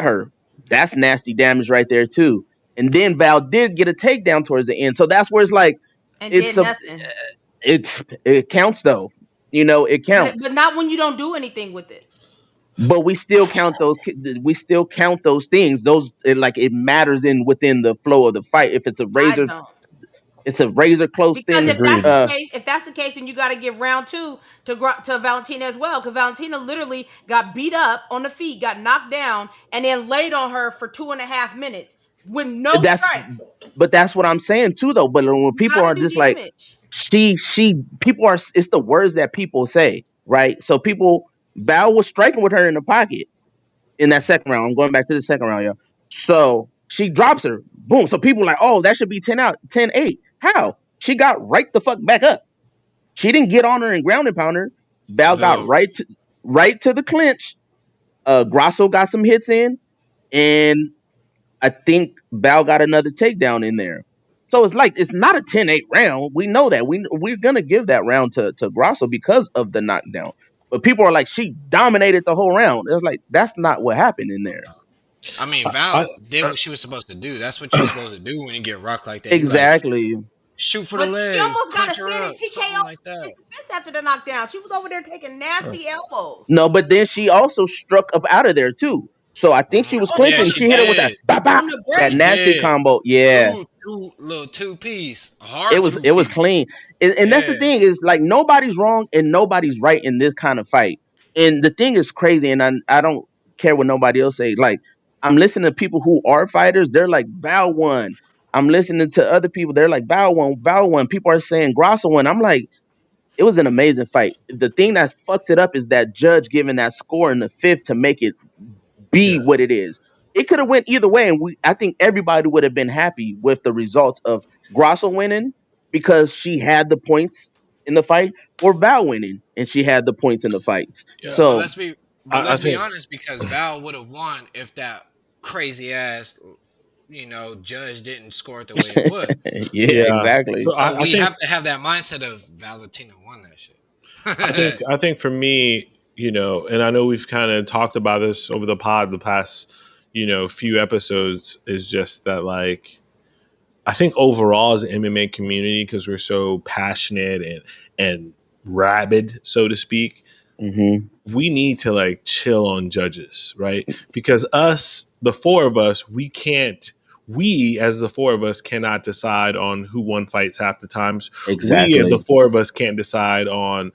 her. That's nasty damage right there too. And then Val did get a takedown towards the end, so that's where it's like it counts though. It counts, but not when you don't do anything with it. But we still count those. We still count those things. It matters within the flow of the fight. If it's a razor, it's a razor close thing. If that's the case, then you got to give round 2 to Valentina as well, because Valentina literally got beat up on the feet, got knocked down, and then laid on her for 2.5 minutes with no strikes. But that's what I'm saying too, though. But when people are just like people are, it's the words that people say, right? So Val was striking with her in the pocket in that second round. I'm going back to the second round, yo. So she drops her, boom. So people are like, oh, that should be 10-8. How? She got right the fuck back up. She didn't get on her and ground and pound her. Val got right to the clinch. Grasso got some hits in, and I think Val got another takedown in there. So it's like it's not a 10-8 round. We know that. We're gonna give that round to Grasso because of the knockdown. But people are like, she dominated the whole round. It's like that's not what happened in there. I mean, Val did what she was supposed to do. That's what you're supposed to do when you get rocked like that. You like Exactly. shoot for the But she legs, almost got a punch her standing up, TKO something like that. defense after the knockdown. She was over there taking nasty elbows. No, but then she also struck up out of there too. So I think she was Yeah, clinching. she She hit her with that did. bop, bop, On the that break. nasty Did. combo. Yeah. Two piece, hard It was piece. clean. And that's the Yeah, thing is like nobody's wrong and nobody's right in this kind of fight. And the thing is crazy, and I don't care what nobody else say. Like I'm listening to people who are fighters, they're like Val won. I'm listening to other people, they're like Val won, Val won. People are saying Grasso won. I'm like, it was an amazing fight. The thing that fucks it up is that judge giving that score in the fifth to make it be what it is. It could have went either way, and I think everybody would have been happy with the results of Grasso winning because she had the points in the fight, or Val winning and she had the points in the fights. Yeah. but So let's be honest, because Val would have won if that crazy ass, judge didn't score it the way it was. yeah, exactly. So So we have to have that mindset of Valentina won that shit. I think for me, and I know we've kind of talked about this over the pod the past, few episodes, is just that like I think overall as an MMA community, because we're so passionate and rabid, so to speak, we need to like chill on judges, right? Because the four of us, we as the four of us cannot decide on who won fights half the times. Exactly. We, the four of us, can't decide on,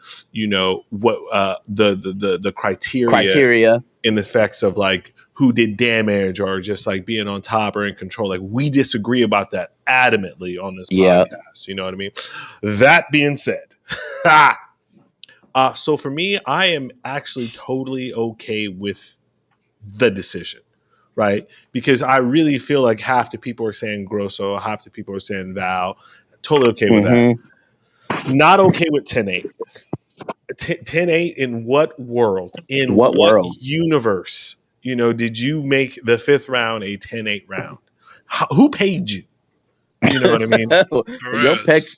what the criteria in the effects of like who did damage or just like being on top or in control. Like we disagree about that adamantly on this podcast. You know what I mean? That being said, so for me, I am actually totally okay with the decision, right? Because I really feel like half the people are saying Grosso, half the people are saying Val. Totally okay with that. Not okay with 10-8. 10-8 in what world? In what universe? Did you make the fifth round a 10-8 round? Who paid you? You know what I mean?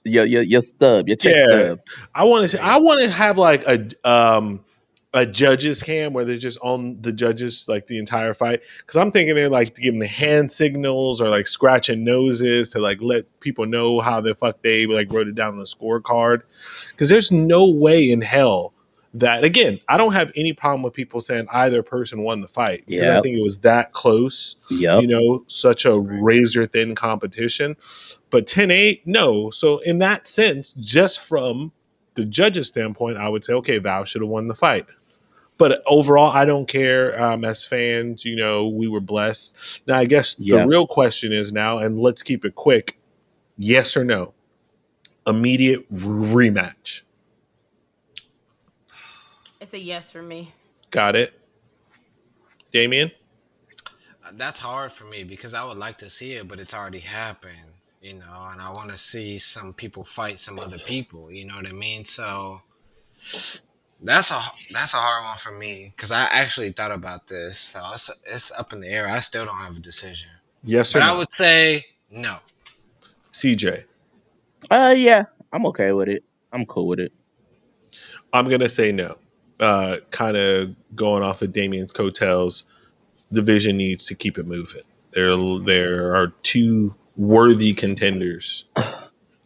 your stub, your check stub. I want to have like a judges cam where they're just on the judges like the entire fight, because I'm thinking they're like giving the hand signals or like scratching noses to like let people know how the fuck they like wrote it down on the scorecard, because there's no way in hell that, again, I don't have any problem with people saying either person won the fight, because I think it was that close, such a razor thin competition. But 10-8, no. So in that sense, just from the judge's standpoint, I would say, okay, Val should have won the fight. But overall, I don't care. As fans, we were blessed. Now, I guess the real question is now, and let's keep it quick, yes or no, immediate rematch. It's a yes for me. Got it. Damien? That's hard for me because I would like to see it, but it's already happened, and I want to see some people fight some other people, you know what I mean? So that's a hard one for me because I actually thought about this. So it's up in the air. I still don't have a decision. Yes or no? no? I would say no. CJ? Yeah, I'm okay with it. I'm cool with it. I'm going to say no. Kind of going off of Damien's coattails, division needs to keep it moving. There are two worthy contenders,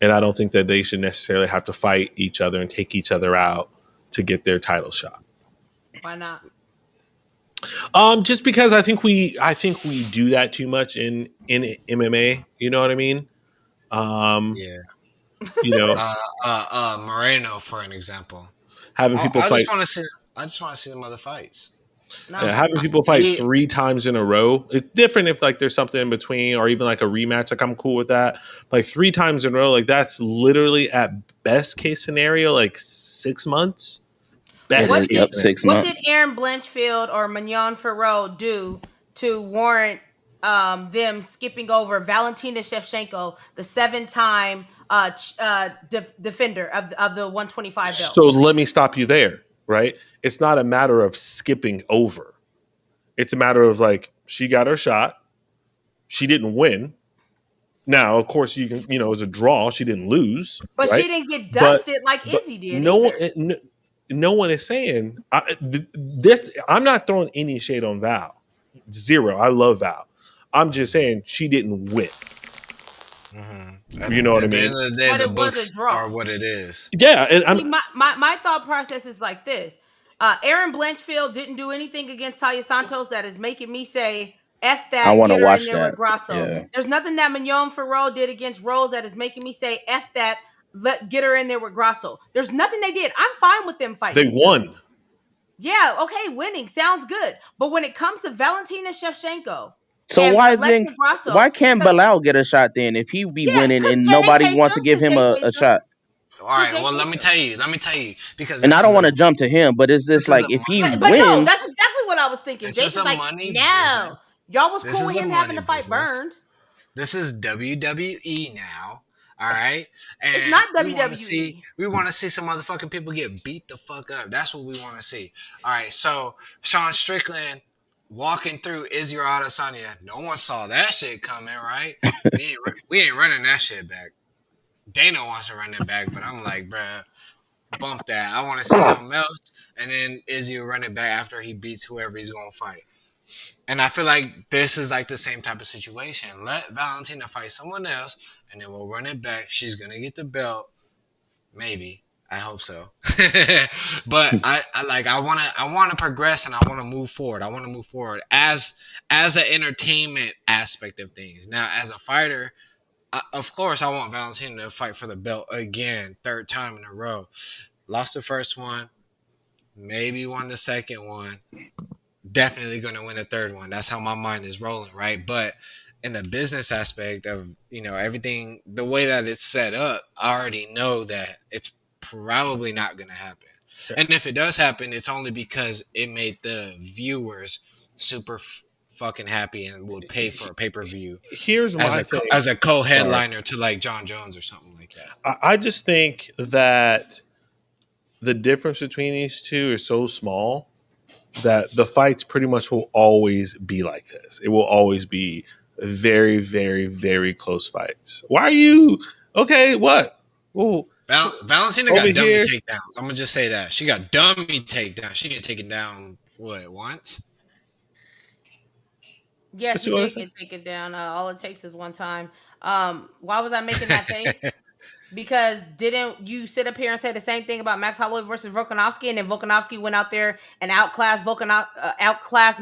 and I don't think that they should necessarily have to fight each other and take each other out to get their title shot. Why not? Just because I think we do that too much in MMA. You know what I mean? Yeah. Moreno, for an example. Having people fight. I just want to see them other fights. Having people fight 3 times in a row. It's different if like there's something in between or even like a rematch. Like I'm cool with that. Like 3 times in a row, like that's literally at best case scenario like 6 months. Best case 6 months. What did Aaron Blanchfield or Mignon Farrell do to warrant them skipping over Valentina Shevchenko, the 7-time defender of the 125 belt? So let me stop you there, right? It's not a matter of skipping over. It's a matter of like, she got her shot. She didn't win. Now, of course, you can, it was a draw. She didn't lose, But right? she didn't get But dusted like but Izzy did no one, either. no one is saying this. I'm not throwing any shade on Val. Zero. I love Val. I'm just saying she didn't win. Mm-hmm. You know what I At the mean? end of the day, But the it was a books draw. are what it is. Yeah, and See, my thought process is like this. Aaron Blanchfield didn't do anything against Talia Santos that is making me say, F I that, want to get her in watch there with that. Grasso. Yeah. There's nothing that Mignon Ferro did against Rose that is making me say, F that, get her in there with Grasso. There's nothing they did. I'm fine with them fighting they each other. won. Yeah, okay, winning sounds good. But when it comes to Valentina Shevchenko So and why then? Alexa Grasso, Why can't Bilal get a shot then if he be yeah, winning because and Jace nobody hates wants to him, give because him Jace a hates him, shot? All because right. Jace Well, let hates me him. tell you. Let me tell you because And I this don't is want to a jump to him, but it's just this is like a if he money. But no, that's wins, exactly what I was thinking. This is Jason's a like, money no. business. Y'all was This cool is with a him having money to fight business. Burns. This is WWE now. All right, and It's not we want to see WWE. some motherfucking people get beat the fuck up. That's what we want to see. All right, so Sean Strickland walking through Israel Adesanya. No one saw that shit coming, right? We ain't running that shit back. Dana wants to run it back, but I'm like, bruh, bump that. I want to see something else. And then Izzy will run it back after he beats whoever he's gonna fight. And I feel like this is like the same type of situation. Let Valentina fight someone else, and then we'll run it back. She's gonna get the belt, maybe. I hope so. But I wanna progress and I wanna move forward. I wanna move forward as an entertainment aspect of things. Now, as a fighter, of course, I want Valentina to fight for the belt again, third time in a row. Lost the first one, maybe won the second one. Definitely going to win the third one. That's how my mind is rolling, right? But in the business aspect of everything, the way that it's set up, I already know that it's probably not going to happen. And if it does happen, it's only because it made the viewers super fucking happy and would pay for a pay per view Here's my thing. as a co Sorry. headliner to like John Jones or something like that. I just think that the difference between these two is so small that the fights pretty much will always be like this. It will always be very, very, very close fights. Why are you okay? What? Well, Valentina over got dummy here- takedowns. I'm gonna just say that she got dummy takedowns. She get taken down once. Yeah, what she you wanna did say? get taken down. All it takes is one time. Why was I making that face? Because didn't you sit up here and say the same thing about Max Holloway versus Volkanovski, and then Volkanovski went out there and outclassed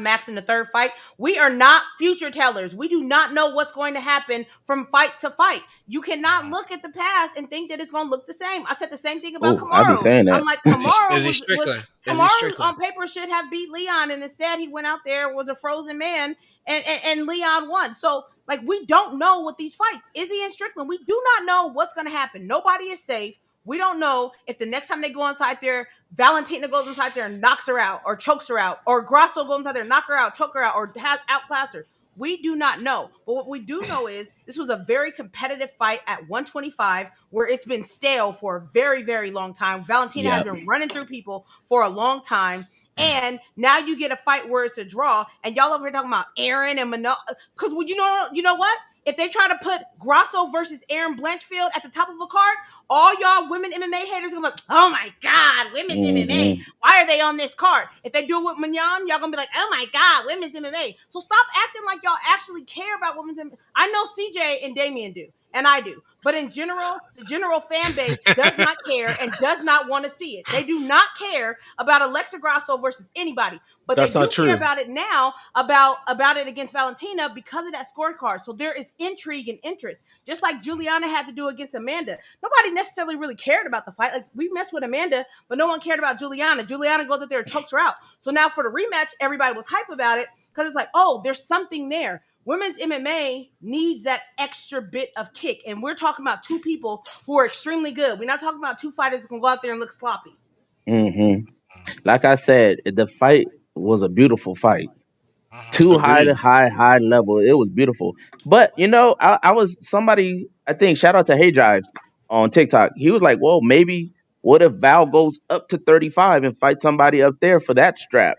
Max in the third fight? We are not future tellers. We do not know what's going to happen from fight to fight. You cannot look at the past and think that it's going to look the same. I said the same thing about oh, I be Kamaru. saying that. I'm like, Kamaru Is he was Strickland? Is he Kamaru Strickland? on paper should have beat Leon, and instead he went out there, was a frozen man, and Leon won. So like, we don't know what these fights, Izzy and Strickland, we do not know what's going to happen. Nobody is safe. We don't know if the next time they go inside there, Valentina goes inside there and knocks her out or chokes her out, or Grasso goes inside there, knock her out, choke her out, or outclass her. We do not know. But what we do know is this was a very competitive fight at 125 where it's been stale for a very, very long time. Valentina has been running through people for a long time. And now you get a fight where it's a draw, and y'all over here talking about Aaron and Mano. Because you know what? If they try to put Grasso versus Aaron Blanchfield at the top of a card, all y'all women MMA haters are gonna be like, oh my God, women's MMA. Why are they on this card? If they do it with Mignon, y'all gonna be like, oh my God, women's MMA. So stop acting like y'all actually care about women's MMA. I know CJ and Damian do, and I do. But in general, the general fan base does not care and does not want to see it. They do not care about Alexa Grasso versus anybody. But That's they not do care true. about it now, about it against Valentina because of that scorecard. So there is intrigue and interest. Just like Juliana had to do against Amanda. Nobody necessarily really cared about the fight. Like, we messed with Amanda, but no one cared about Juliana. Juliana goes up there and chokes her out. So now for the rematch, everybody was hype about it because it's like, oh, there's something there. Women's MMA needs that extra bit of kick. And we're talking about two people who are extremely good. We're not talking about two fighters who can go out there and look sloppy. Like I said, the fight was a beautiful fight. Too Agreed. high level. It was beautiful. But I was somebody. I think shout out to Hey Drives on TikTok. He was like, "Well, maybe what if Val goes up to 35 and fights somebody up there for that strap?"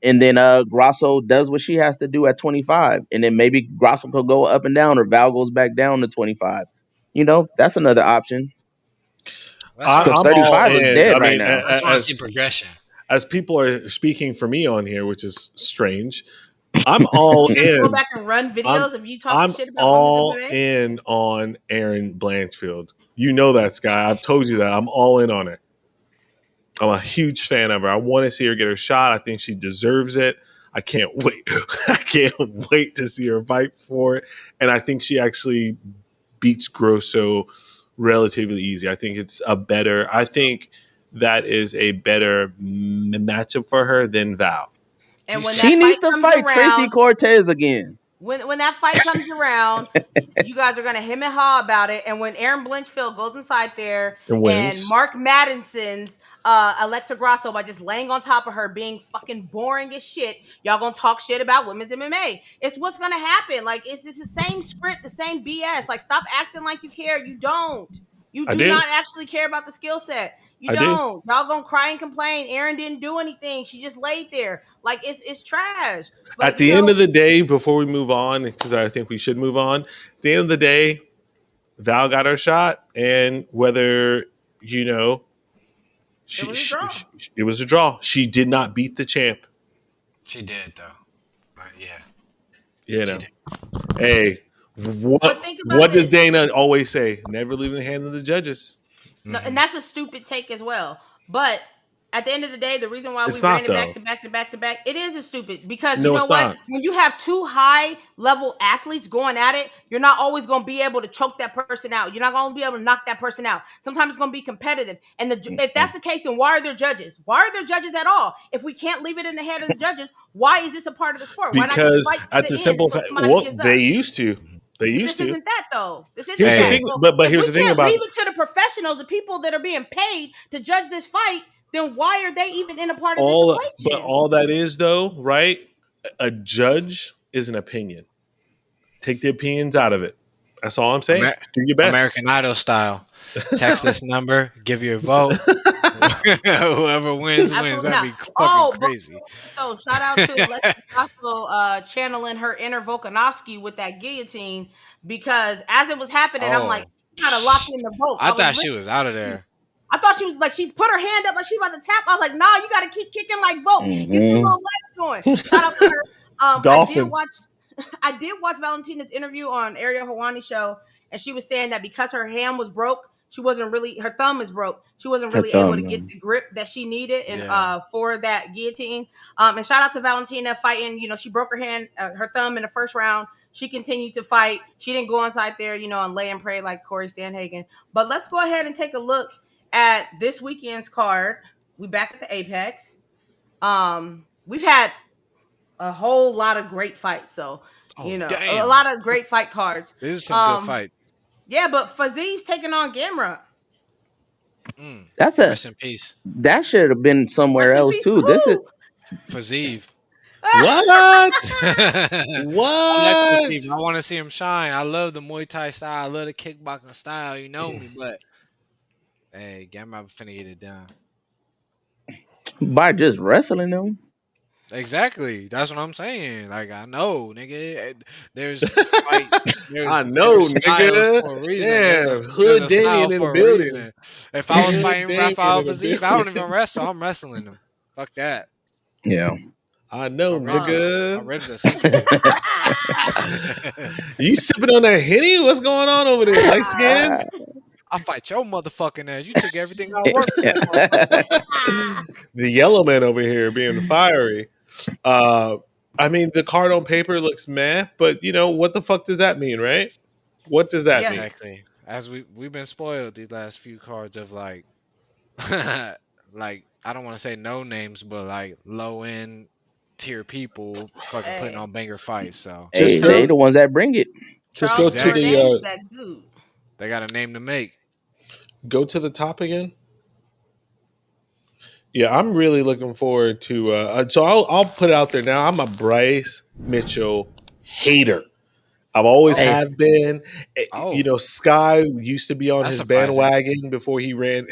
and then Grasso does what she has to do at 25, and then maybe Grasso could go up and down, or Val goes back down to 25. That's another option. Because I'm all 35 is in. dead I right mean, now. I just want to see progression. As people are speaking for me on here, which is strange, I'm all in. Go back and run videos of you talking shit about all women's MMA? in on Erin Blanchfield. You know that, Sky. I've told you that. I'm all in on it. I'm a huge fan of her. I want to see her get her shot. I think she deserves it. I can't wait. I can't wait to see her fight for it. And I think she actually beats Grosso relatively easy. I think that is a better matchup for her than Val. And when She that needs fight to comes fight around, Tracy Cortez again. when that fight comes around, you guys are gonna hem and haw about it. And when Erin Blanchfield goes inside there And wins. and Mark Madison's Alexa Grasso by just laying on top of her, being fucking boring as shit, y'all gonna talk shit about women's MMA. It's what's gonna happen. Like it's the same script, the same BS. Like stop acting like you care. You don't. You do not actually care about the skill set. You don't. Y'all gonna cry and complain. Erin didn't do anything. She just laid there. Like it's trash. But, at the end of the day, before we move on, because I think we should move on, at the end of the day, Val got her shot, and whether it was a draw. She did not beat the champ. She did though, but yeah, Hey, what does Dana always say? Never leave in the hand of the judges. No, and that's a stupid take as well. But at the end of the day, the reason why we ran it back to back, it is a stupid because you know what? When you have two high level athletes going at it, you're not always going to be able to choke that person out. You're not going to be able to knock that person out. Sometimes it's going to be competitive. And if that's the case, then why are there judges? Why are there judges at all? If we can't leave it in the head of the judges, why is this a part of the sport? Why because at the simple fact, they used to. This isn't that though. This isn't that. Thing, but here's the thing about leave it to the professionals, the people that are being paid to judge this fight. Then why are they even in a part of this equation? But all that is, though, right? A judge is an opinion. Take the opinions out of it. That's all I'm saying. Do your best. American Idol style. Text this number, give your vote. Whoever wins, wins. That'd be fucking crazy. So shout out to Alexa Grasso channeling her inner Volkanovski with that guillotine, because as it was happening, I'm like, kind of locked in the vote. I thought she was out of there. I thought she was like, she put her hand up like she about to tap. I was like, nah, you got to keep kicking like vote. Get the little legs going. Shout out to her. Dolphin. I did watch Valentina's interview on Ariel Helwani's show, and she was saying that because her hand was broke, her thumb is broke. She wasn't really able to get the grip that she needed for that guillotine. And shout out to Valentina fighting. She broke her thumb in the first round. She continued to fight. She didn't go inside there, and lay and pray like Corey Sandhagen. But let's go ahead and take a look at this weekend's card. We back at the Apex. We've had a whole lot of great fights. So, a lot of great fight cards. These are some good fights. Yeah, but FIZIEV's taking on GAMROT. Rest in peace. That should have been somewhere else too. This is FIZIEV. What? I want to see him shine. I love the Muay Thai style. I love the kickboxing style. You know me, but hey, GAMROT finna get it done. By just wrestling them. Exactly. That's what I'm saying. Like, I know, nigga. There's I know, nigga. For a reason. Yeah, Hood Damien in the building. If I was fighting Rafael FIZIEV, I don't even wrestle. I'm wrestling him. Fuck that. Yeah. I know, nigga. You sipping on that Henny? What's going on over there, light skin? I'll fight your motherfucking ass. You took everything I worked for. The yellow man over here being fiery. I mean, the card on paper looks meh, but what the fuck does that mean, right? What does that mean? Exactly. As we've been spoiled these last few cards of like I don't want to say no names, but like low end tier people fucking putting on banger fights. So they the ones that bring it. Just go to the. They got a name to make. Go to the top again. Yeah, I'm really looking forward to. So I'll put it out there now. I'm a Bryce Mitchell hater. I've always have been. Sky used to be on his bandwagon before he ran.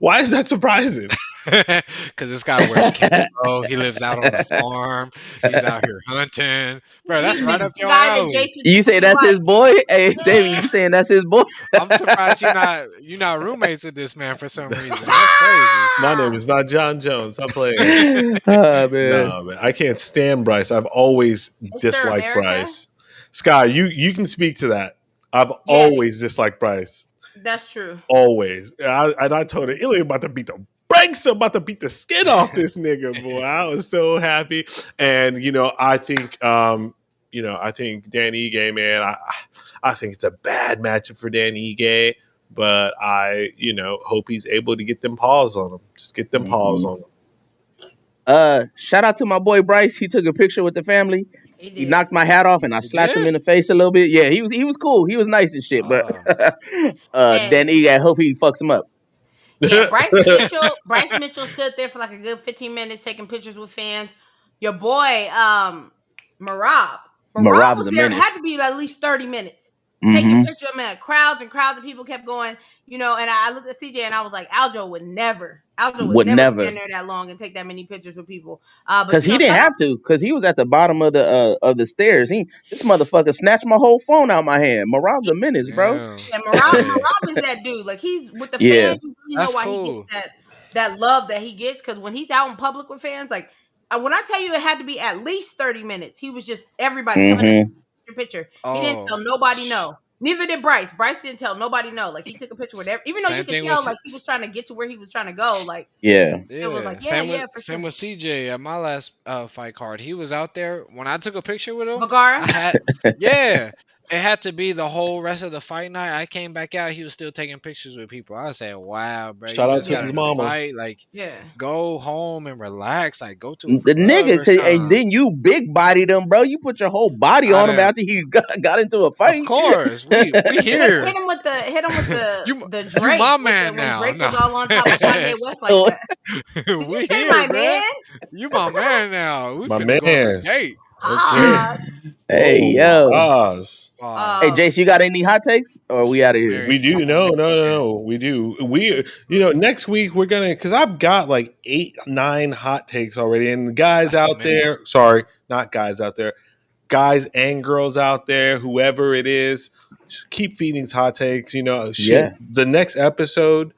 Why is that surprising? Because this guy wears kids, bro. He lives out on a farm. He's out here hunting, bro. That's He's right the up your guy that alley. Jason You say typically that's his likes. boy? Hey, Damien, Yeah. you saying that's his boy? I'm surprised you're not roommates with this man for some reason. That's crazy. My name is not John Jones. I'm playing. Oh man. No, man. I can't stand Bryce. I've always Mr. disliked America. Bryce. Sky, you can speak to that. I've Yeah. always disliked Bryce. That's true. Always. And I told her, Illy about to beat the brakes, about to beat the skin off this nigga, boy. I was so happy. And, I think, I think Dan Ige, man, I think it's a bad matchup for Dan Ige, but I, hope he's able to get them paws on him. Just get them paws on him. Shout out to my boy Bryce. He took a picture with the family. He did. He knocked my hat off and I He slapped him did? in the face a little bit. Yeah, he was cool. He was nice and shit. But Dan Ige, I hope he fucks him up. Yeah, Bryce Mitchell stood there for like a good 15 minutes taking pictures with fans. Your boy, Marab Marab's was a there. It menace. had to be at least 30 minutes. Taking pictures of him. Crowds and crowds of people kept going, and I looked at CJ and I was like, Aljo would never stand there that long and take that many pictures with people. Because he didn't have to, because he was at the bottom of the stairs. This motherfucker snatched my whole phone out my hand. Marab's a menace, bro. Yeah, Marab is that dude. Like, he's with the fans. You really know why he gets that love that he gets, because when he's out in public with fans, like, when I tell you it had to be at least 30 minutes, he was just everybody coming up your picture. He didn't tell nobody no. Neither did Bryce. Bryce didn't tell nobody no. Like, he took a picture with even though you could tell like he was trying to get to where he was trying to go. Like, it was like, same with CJ at my last fight card. He was out there when I took a picture with him. Vergara? It had to be the whole rest of the fight night. I came back out, he was still taking pictures with people. I said, "Wow, bro! Shout out to his mama. Fight. Like, go home and relax. Like, go to the nigga, and then you big bodied him, bro. You put your whole body on him after he got into a fight. Of course, we here. Hit him with the Drake. You my man when now. Drake was all on top of Kanye West like that. Did you say my man? You my man now. We my man. Hey, yo. Hey, Jace, you got any hot takes? Or are we out of here? We do. No. We do. Next week we're going to, because I've got like 8-9 hot takes already. And guys out there, sorry, not guys out there, guys and girls out there, whoever it is, keep feeding these hot takes. The next episode,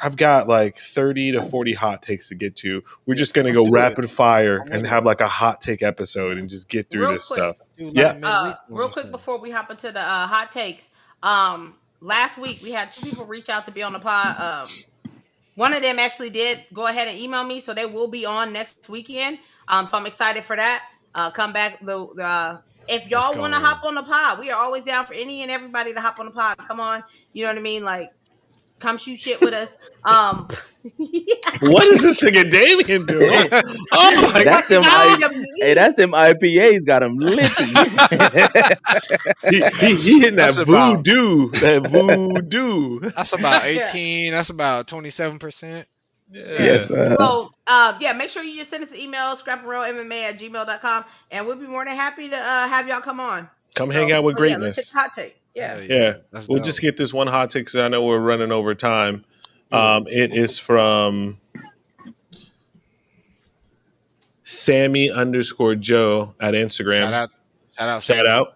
I've got like 30 to 40 hot takes to get to. We're just going to go rapid fire and have like a hot take episode and just get through this stuff. Real quick before we hop into the hot takes. Last week we had 2 people reach out to be on the pod. One of them actually did go ahead and email me, so they will be on next weekend. So I'm excited for that. Come back. If y'all want to hop on the pod, we are always down for any and everybody to hop on the pod. Come on, you know what I mean? Like, come shoot shit with us. What is this nigga Damien doing? Oh my God. That's them IPAs got him lippy. he hitting that voodoo. That's about 18. That's about 27%. Yes. So, make sure you just send us an email, scrapandrollmma@gmail.com, and we'll be more than happy to have y'all come on. Come hang out with greatness. Let's hit the hot take. We'll just get this one hot take because I know we're running over time. It is from Sammy_Joe at Instagram. Shout out.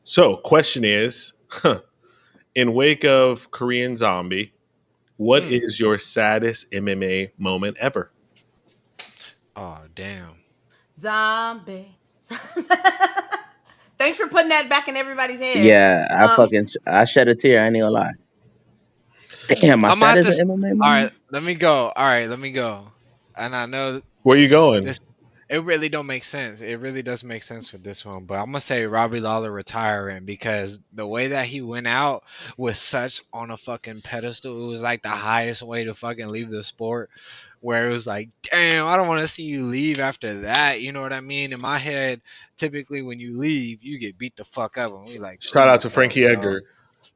So, question is, in wake of Korean Zombie, what is your saddest MMA moment ever? Oh, damn. Zombie. Thanks for putting that back in everybody's head. Yeah, I shed a tear. I ain't gonna lie. Damn, my saddest MMA moment. All right, let me go. And I know where you going. It really don't make sense. It really does make sense for this one, but I'm gonna say Robbie Lawler retiring, because the way that he went out was such on a fucking pedestal. It was like the highest way to fucking leave the sport, where it was like, damn, I don't want to see you leave after that. You know what I mean? In my head, typically when you leave, you get beat the fuck up. And we like, shout out to Frankie Edgar.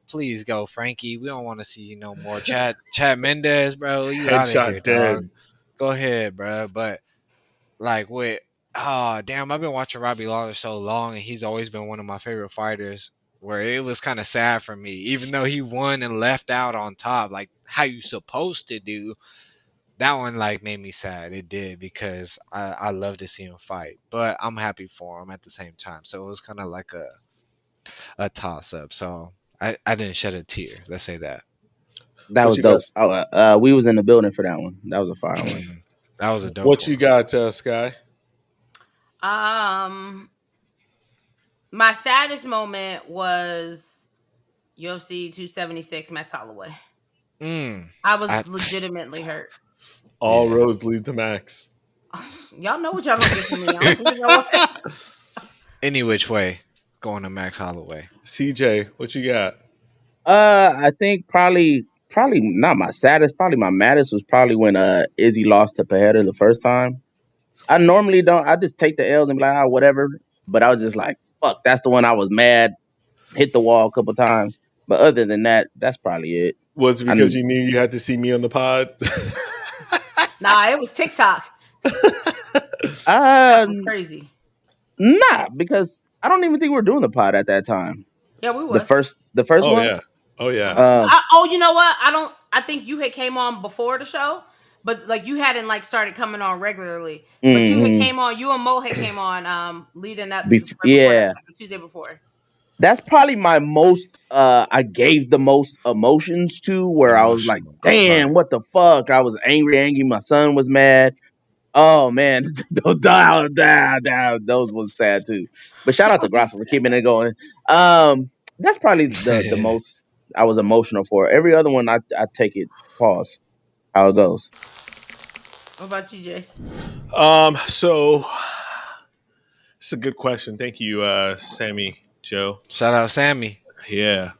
Please go, Frankie. We don't want to see you no more. Chad Mendez, bro. You out of here, dead. Dog. Go ahead, bro. But like I've been watching Robbie Lawler so long, and he's always been one of my favorite fighters. where it was kind of sad for me, even though he won and left out on top, like how you supposed to do. That one like made me sad. It did because I love to see him fight, but I'm happy for him at the same time. So it was kind of like a toss up. So I didn't shed a tear. Let's say that. That What was you dope. got? We was in the building for that one. That was a fire one. That was a dope What one. you got, Sky? My saddest moment was UFC 276 Max Holloway. I was legitimately hurt. All roads lead to Max. Y'all know what y'all gonna get from me. I don't know what. Any which way, going to Max Holloway. CJ, what you got? I think probably not my saddest. Probably my maddest was probably when Izzy lost to Pereira the first time. I normally don't. I just take the L's and be like, whatever. But I was just like, fuck. That's the one I was mad. Hit the wall a couple times. But other than that, that's probably it. Was it because you knew you had to see me on the pod? Nah, it was TikTok. Crazy. Nah, because I don't even think we were doing the pod at that time. Yeah, we was. The first one? Yeah. Oh, yeah. You know what? I think you had came on before the show, but like you hadn't like started coming on regularly. But you had came on, you and Mo had came on leading up before that, like the Tuesday before. That's probably my most I gave the most emotions to, where I was like, damn, what the fuck? I was angry. My son was mad. Oh man, those was sad too. But shout out to Grasso for keeping it going. That's probably the most I was emotional for. Every other one I take it pause. How it goes. What about you, Jace? So it's a good question. Thank you, Sammy Joe. Shout out Sammy. Yeah.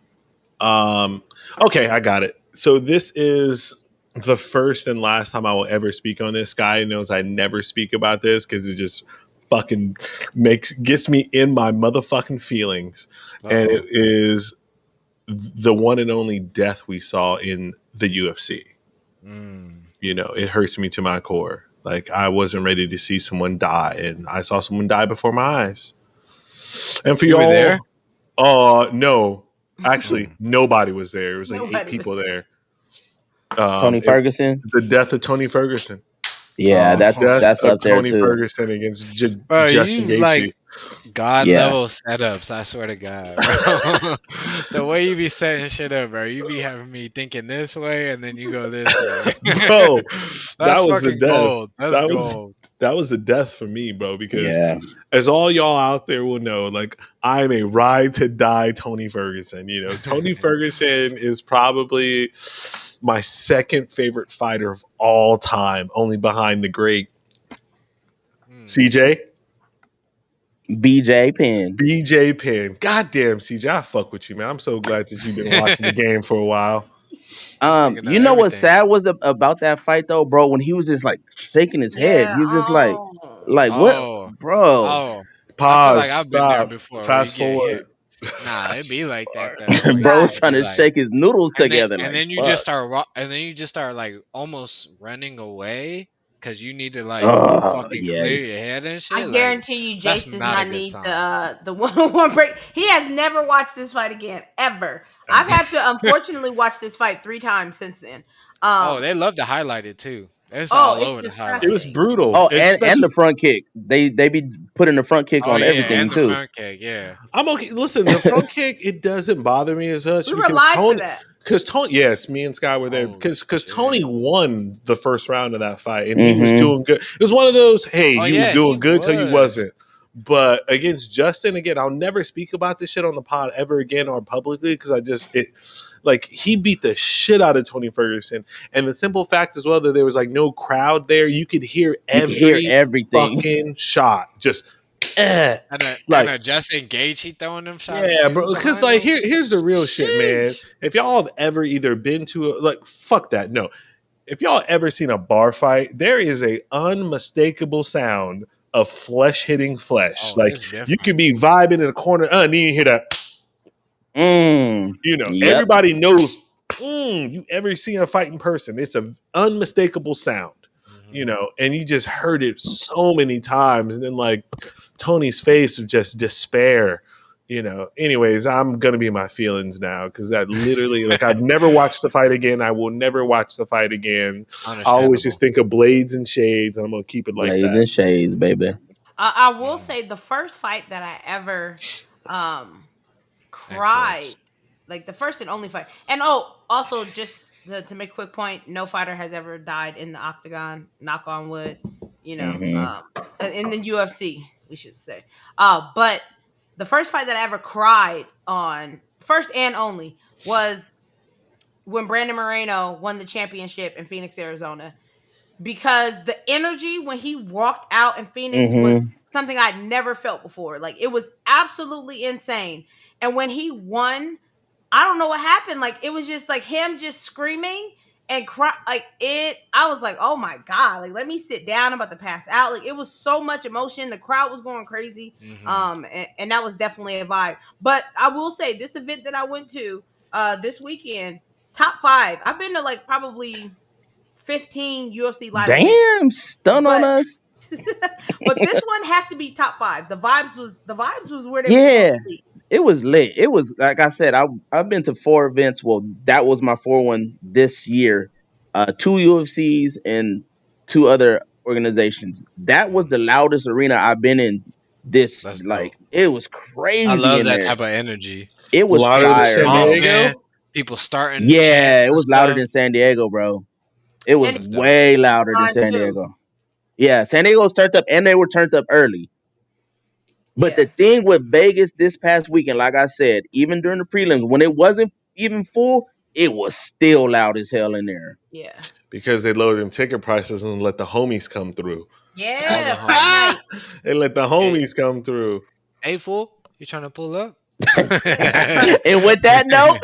Okay, I got it. So this is the first and last time I will ever speak on this. Guy knows I never speak about this because it just fucking gets me in my motherfucking feelings. And it is the one and only death we saw in the UFC. You know, it hurts me to my core. Like, I wasn't ready to see someone die, and I saw someone die before my eyes. And for y'all, there? No, actually, nobody was there. It was like 8 people there. Tony Ferguson. The death of Tony Ferguson. Yeah, that's up there Tony too. Ferguson against Justin Gaethje. Like God level setups. I swear to God, bro. The way you be setting shit up, bro. You be having me thinking this way, and then you go this way, bro. That's was fucking the death. gold. That's gold. That was the death for me, bro, because as all y'all out there will know, like, I'm a ride to die Tony Ferguson. You know, Tony Ferguson is probably my second favorite fighter of all time, only behind the great CJ. BJ Penn. BJ Penn. Goddamn, CJ, I fuck with you, man. I'm so glad that you've been watching the game for a while. You know what's sad was about that fight though, bro? When he was just like shaking his head, he was just like what, bro? Pause. I feel like I've been there Stop. before. Fast forward. Nah, it be like that though. Bro trying to shake his noodles together, and then you just start like almost running away because you need to like fucking clear your head and shit. I guarantee you, Jace does not need the one break. He has never watched this fight again ever. I've had to unfortunately watch this fight 3 times since then. They love to highlight it too. It's all over the highlight. It was brutal. Oh, and the front kick. They be putting the front kick on everything and too. The front kick, yeah. I'm okay. Listen, the front kick, it doesn't bother me as much. We were live for that. Because Tony, yes, me and Sky were there because Tony won the first round of that fight and he was doing good. It was one of those, he was doing good till he wasn't. But against Justin, again, I'll never speak about this shit on the pod ever again or publicly because he beat the shit out of Tony Ferguson. And the simple fact as well that there was like no crowd there, you could hear everything fucking shot. Just and Justin Gaethje throwing them shots. Yeah, bro. Because like here's the real shit, man. If y'all have ever either been to fuck that, no. If y'all ever seen a bar fight, there is a unmistakable sound of flesh hitting flesh. You could be vibing in a corner, and you hear that. Everybody knows. You ever seen a fight in person? It's an unmistakable sound. And you just heard it so many times, and then like Tony's face of just despair, anyways, I'm going to be in my feelings now because that literally, like, I've never watched the fight again. I will never watch the fight again. I always just think of blades and shades, and I'm going to keep it like Blades that. and shades, baby. I will say the first fight that I ever cried, like the first and only fight. And also just to make a quick point, no fighter has ever died in the octagon, knock on wood, in the UFC, we should say. But the first fight that I ever cried on, first and only, was when Brandon Moreno won the championship in Phoenix, Arizona. Because the energy when he walked out in Phoenix was something I'd never felt before. Like, it was absolutely insane. And when he won, I don't know what happened. Like, it was just like him just screaming and cry. Like, I was like, oh my God, like, let me sit down. I'm about to pass out. Like, it was so much emotion. The crowd was going crazy. And that was definitely a vibe. But I will say, this event that I went to this weekend, top 5. I've been to like probably 15 UFC live events. Damn, stun on us. But this one has to be top 5. The vibes was where they was it was lit. It was, like I said, I've been to 4 events. Well, that was my 4th one this year. 2 UFCs and 2 other organizations. That was the loudest arena I've been in. It was crazy. I love that type of energy. It was louder than San Diego. People starting. Yeah, it was louder than San Diego, bro. It was way louder than San Diego. Yeah, San Diego was turned up, and they were turned up early. But the thing with Vegas this past weekend, like I said, even during the prelims, when it wasn't even full, it was still loud as hell in there. Yeah. Because they lowered them ticket prices and let the homies come through. Yeah. They let the homies come through. Hey, fool, you trying to pull up? And with that note,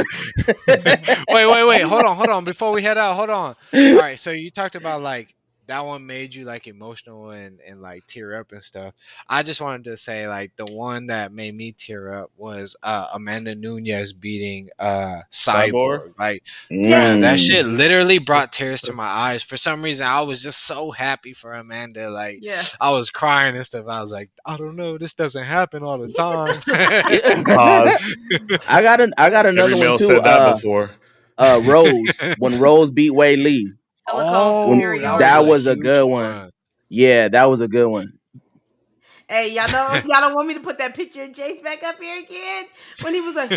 wait, hold on. Before we head out, hold on. All right, so you talked about like that one made you like emotional and like tear up and stuff. I just wanted to say like the one that made me tear up was Amanda Nunes beating Cyborg. Like, man, that shit literally brought tears to my eyes. For some reason, I was just so happy for Amanda. Like, I was crying and stuff. I was like, I don't know, this doesn't happen all the time. I got another one too. Said that before. Rose, when Rose beat Wei Lee. That was a good one. Yeah, that was a good one. Hey, y'all don't want me to put that picture of Jace back up here again when he was like,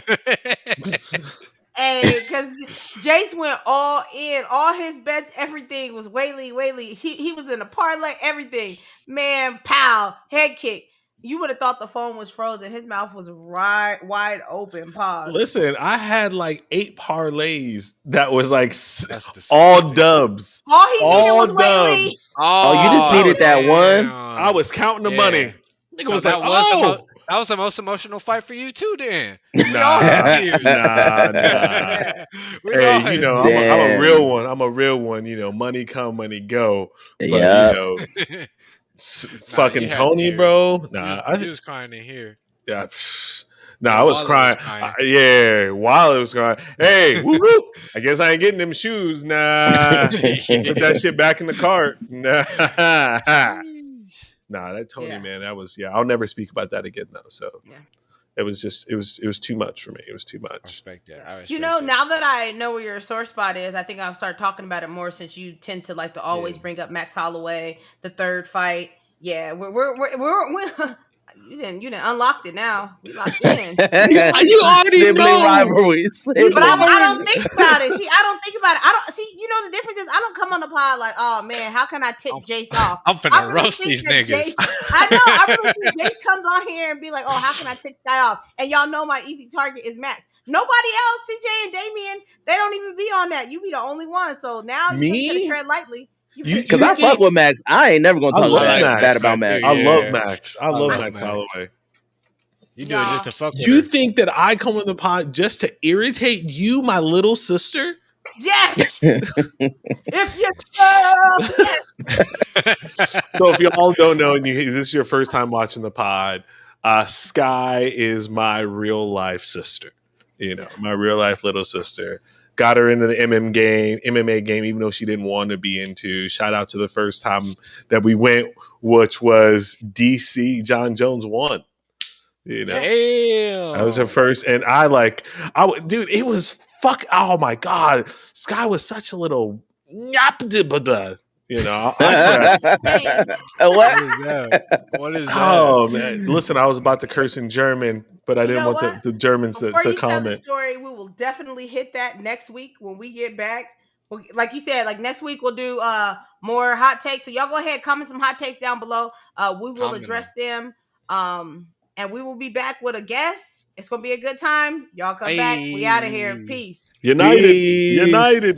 hey, because Jace went all in, all his bets, everything was Wei Lee. He was in a parlay, everything. Man, pow, head kick. You would have thought the phone was frozen. His mouth was wide open. Pause. Listen, I had like 8 parlays that was like all dubs. All he needed was Wei Lee. Oh, you just needed that one? I was counting the money. So was that was the most emotional fight for you too, then. Nah. Hey, I'm a real one. I'm a real one. Money come, money go. But fucking Tony, tears. Bro. He was crying in here. Yeah. I was crying. While it was crying. Hey, woo woo. I guess I ain't getting them shoes. Nah. Put that shit back in the cart. Nah, that Tony, man, that was, I'll never speak about that again, though. So it was just, it was too much for me. It was too much. I respect that. Now that I know where your sore spot is, I think I'll start talking about it more since you tend to like to always bring up Max Holloway, the third fight. Yeah, we're you didn't unlocked it now. We locked in. You already sibling know. rivalries. But I don't think about it. See, I don't think about it. I don't see. The difference is I don't come on the pod like, oh man, how can I tip Jace off? I'm finna roast these niggas. I know. I really think Jace comes on here and be like, oh, how can I tip Sky off? And y'all know my easy target is Max. Nobody else, CJ and Damien, they don't even be on that. You be the only one. So now you gotta tread lightly. Because I fuck with Max. I ain't never gonna talk bad about Max. I love Max. I love Max Holloway. You do it just to fuck with You her. think that I come on the pod just to irritate you, my little sister? Yes. If you So if you all don't know, and this is your first time watching the pod, Sky is my real life sister. My real life little sister. Got her into the MMA game, even though she didn't want to be into. Shout out to the first time that we went, which was DC. John Jones won. You know, Damn. that was her first, and dude, it was fuck. Oh my god, Sky was such a little nyap. You know, Man, What? What is that? What is that? oh man, listen, I was about to curse in German, but I You didn't know want what? the Germans Before to you tell the comment. story, we will definitely hit that next week when we get back. Like you said, like next week we'll do more hot takes. So y'all go ahead, comment some hot takes down below. We will Comment address them. And we will be back with a guest. It's gonna be a good time. Y'all come back. We out of here. Hey. Peace. United, Peace. united.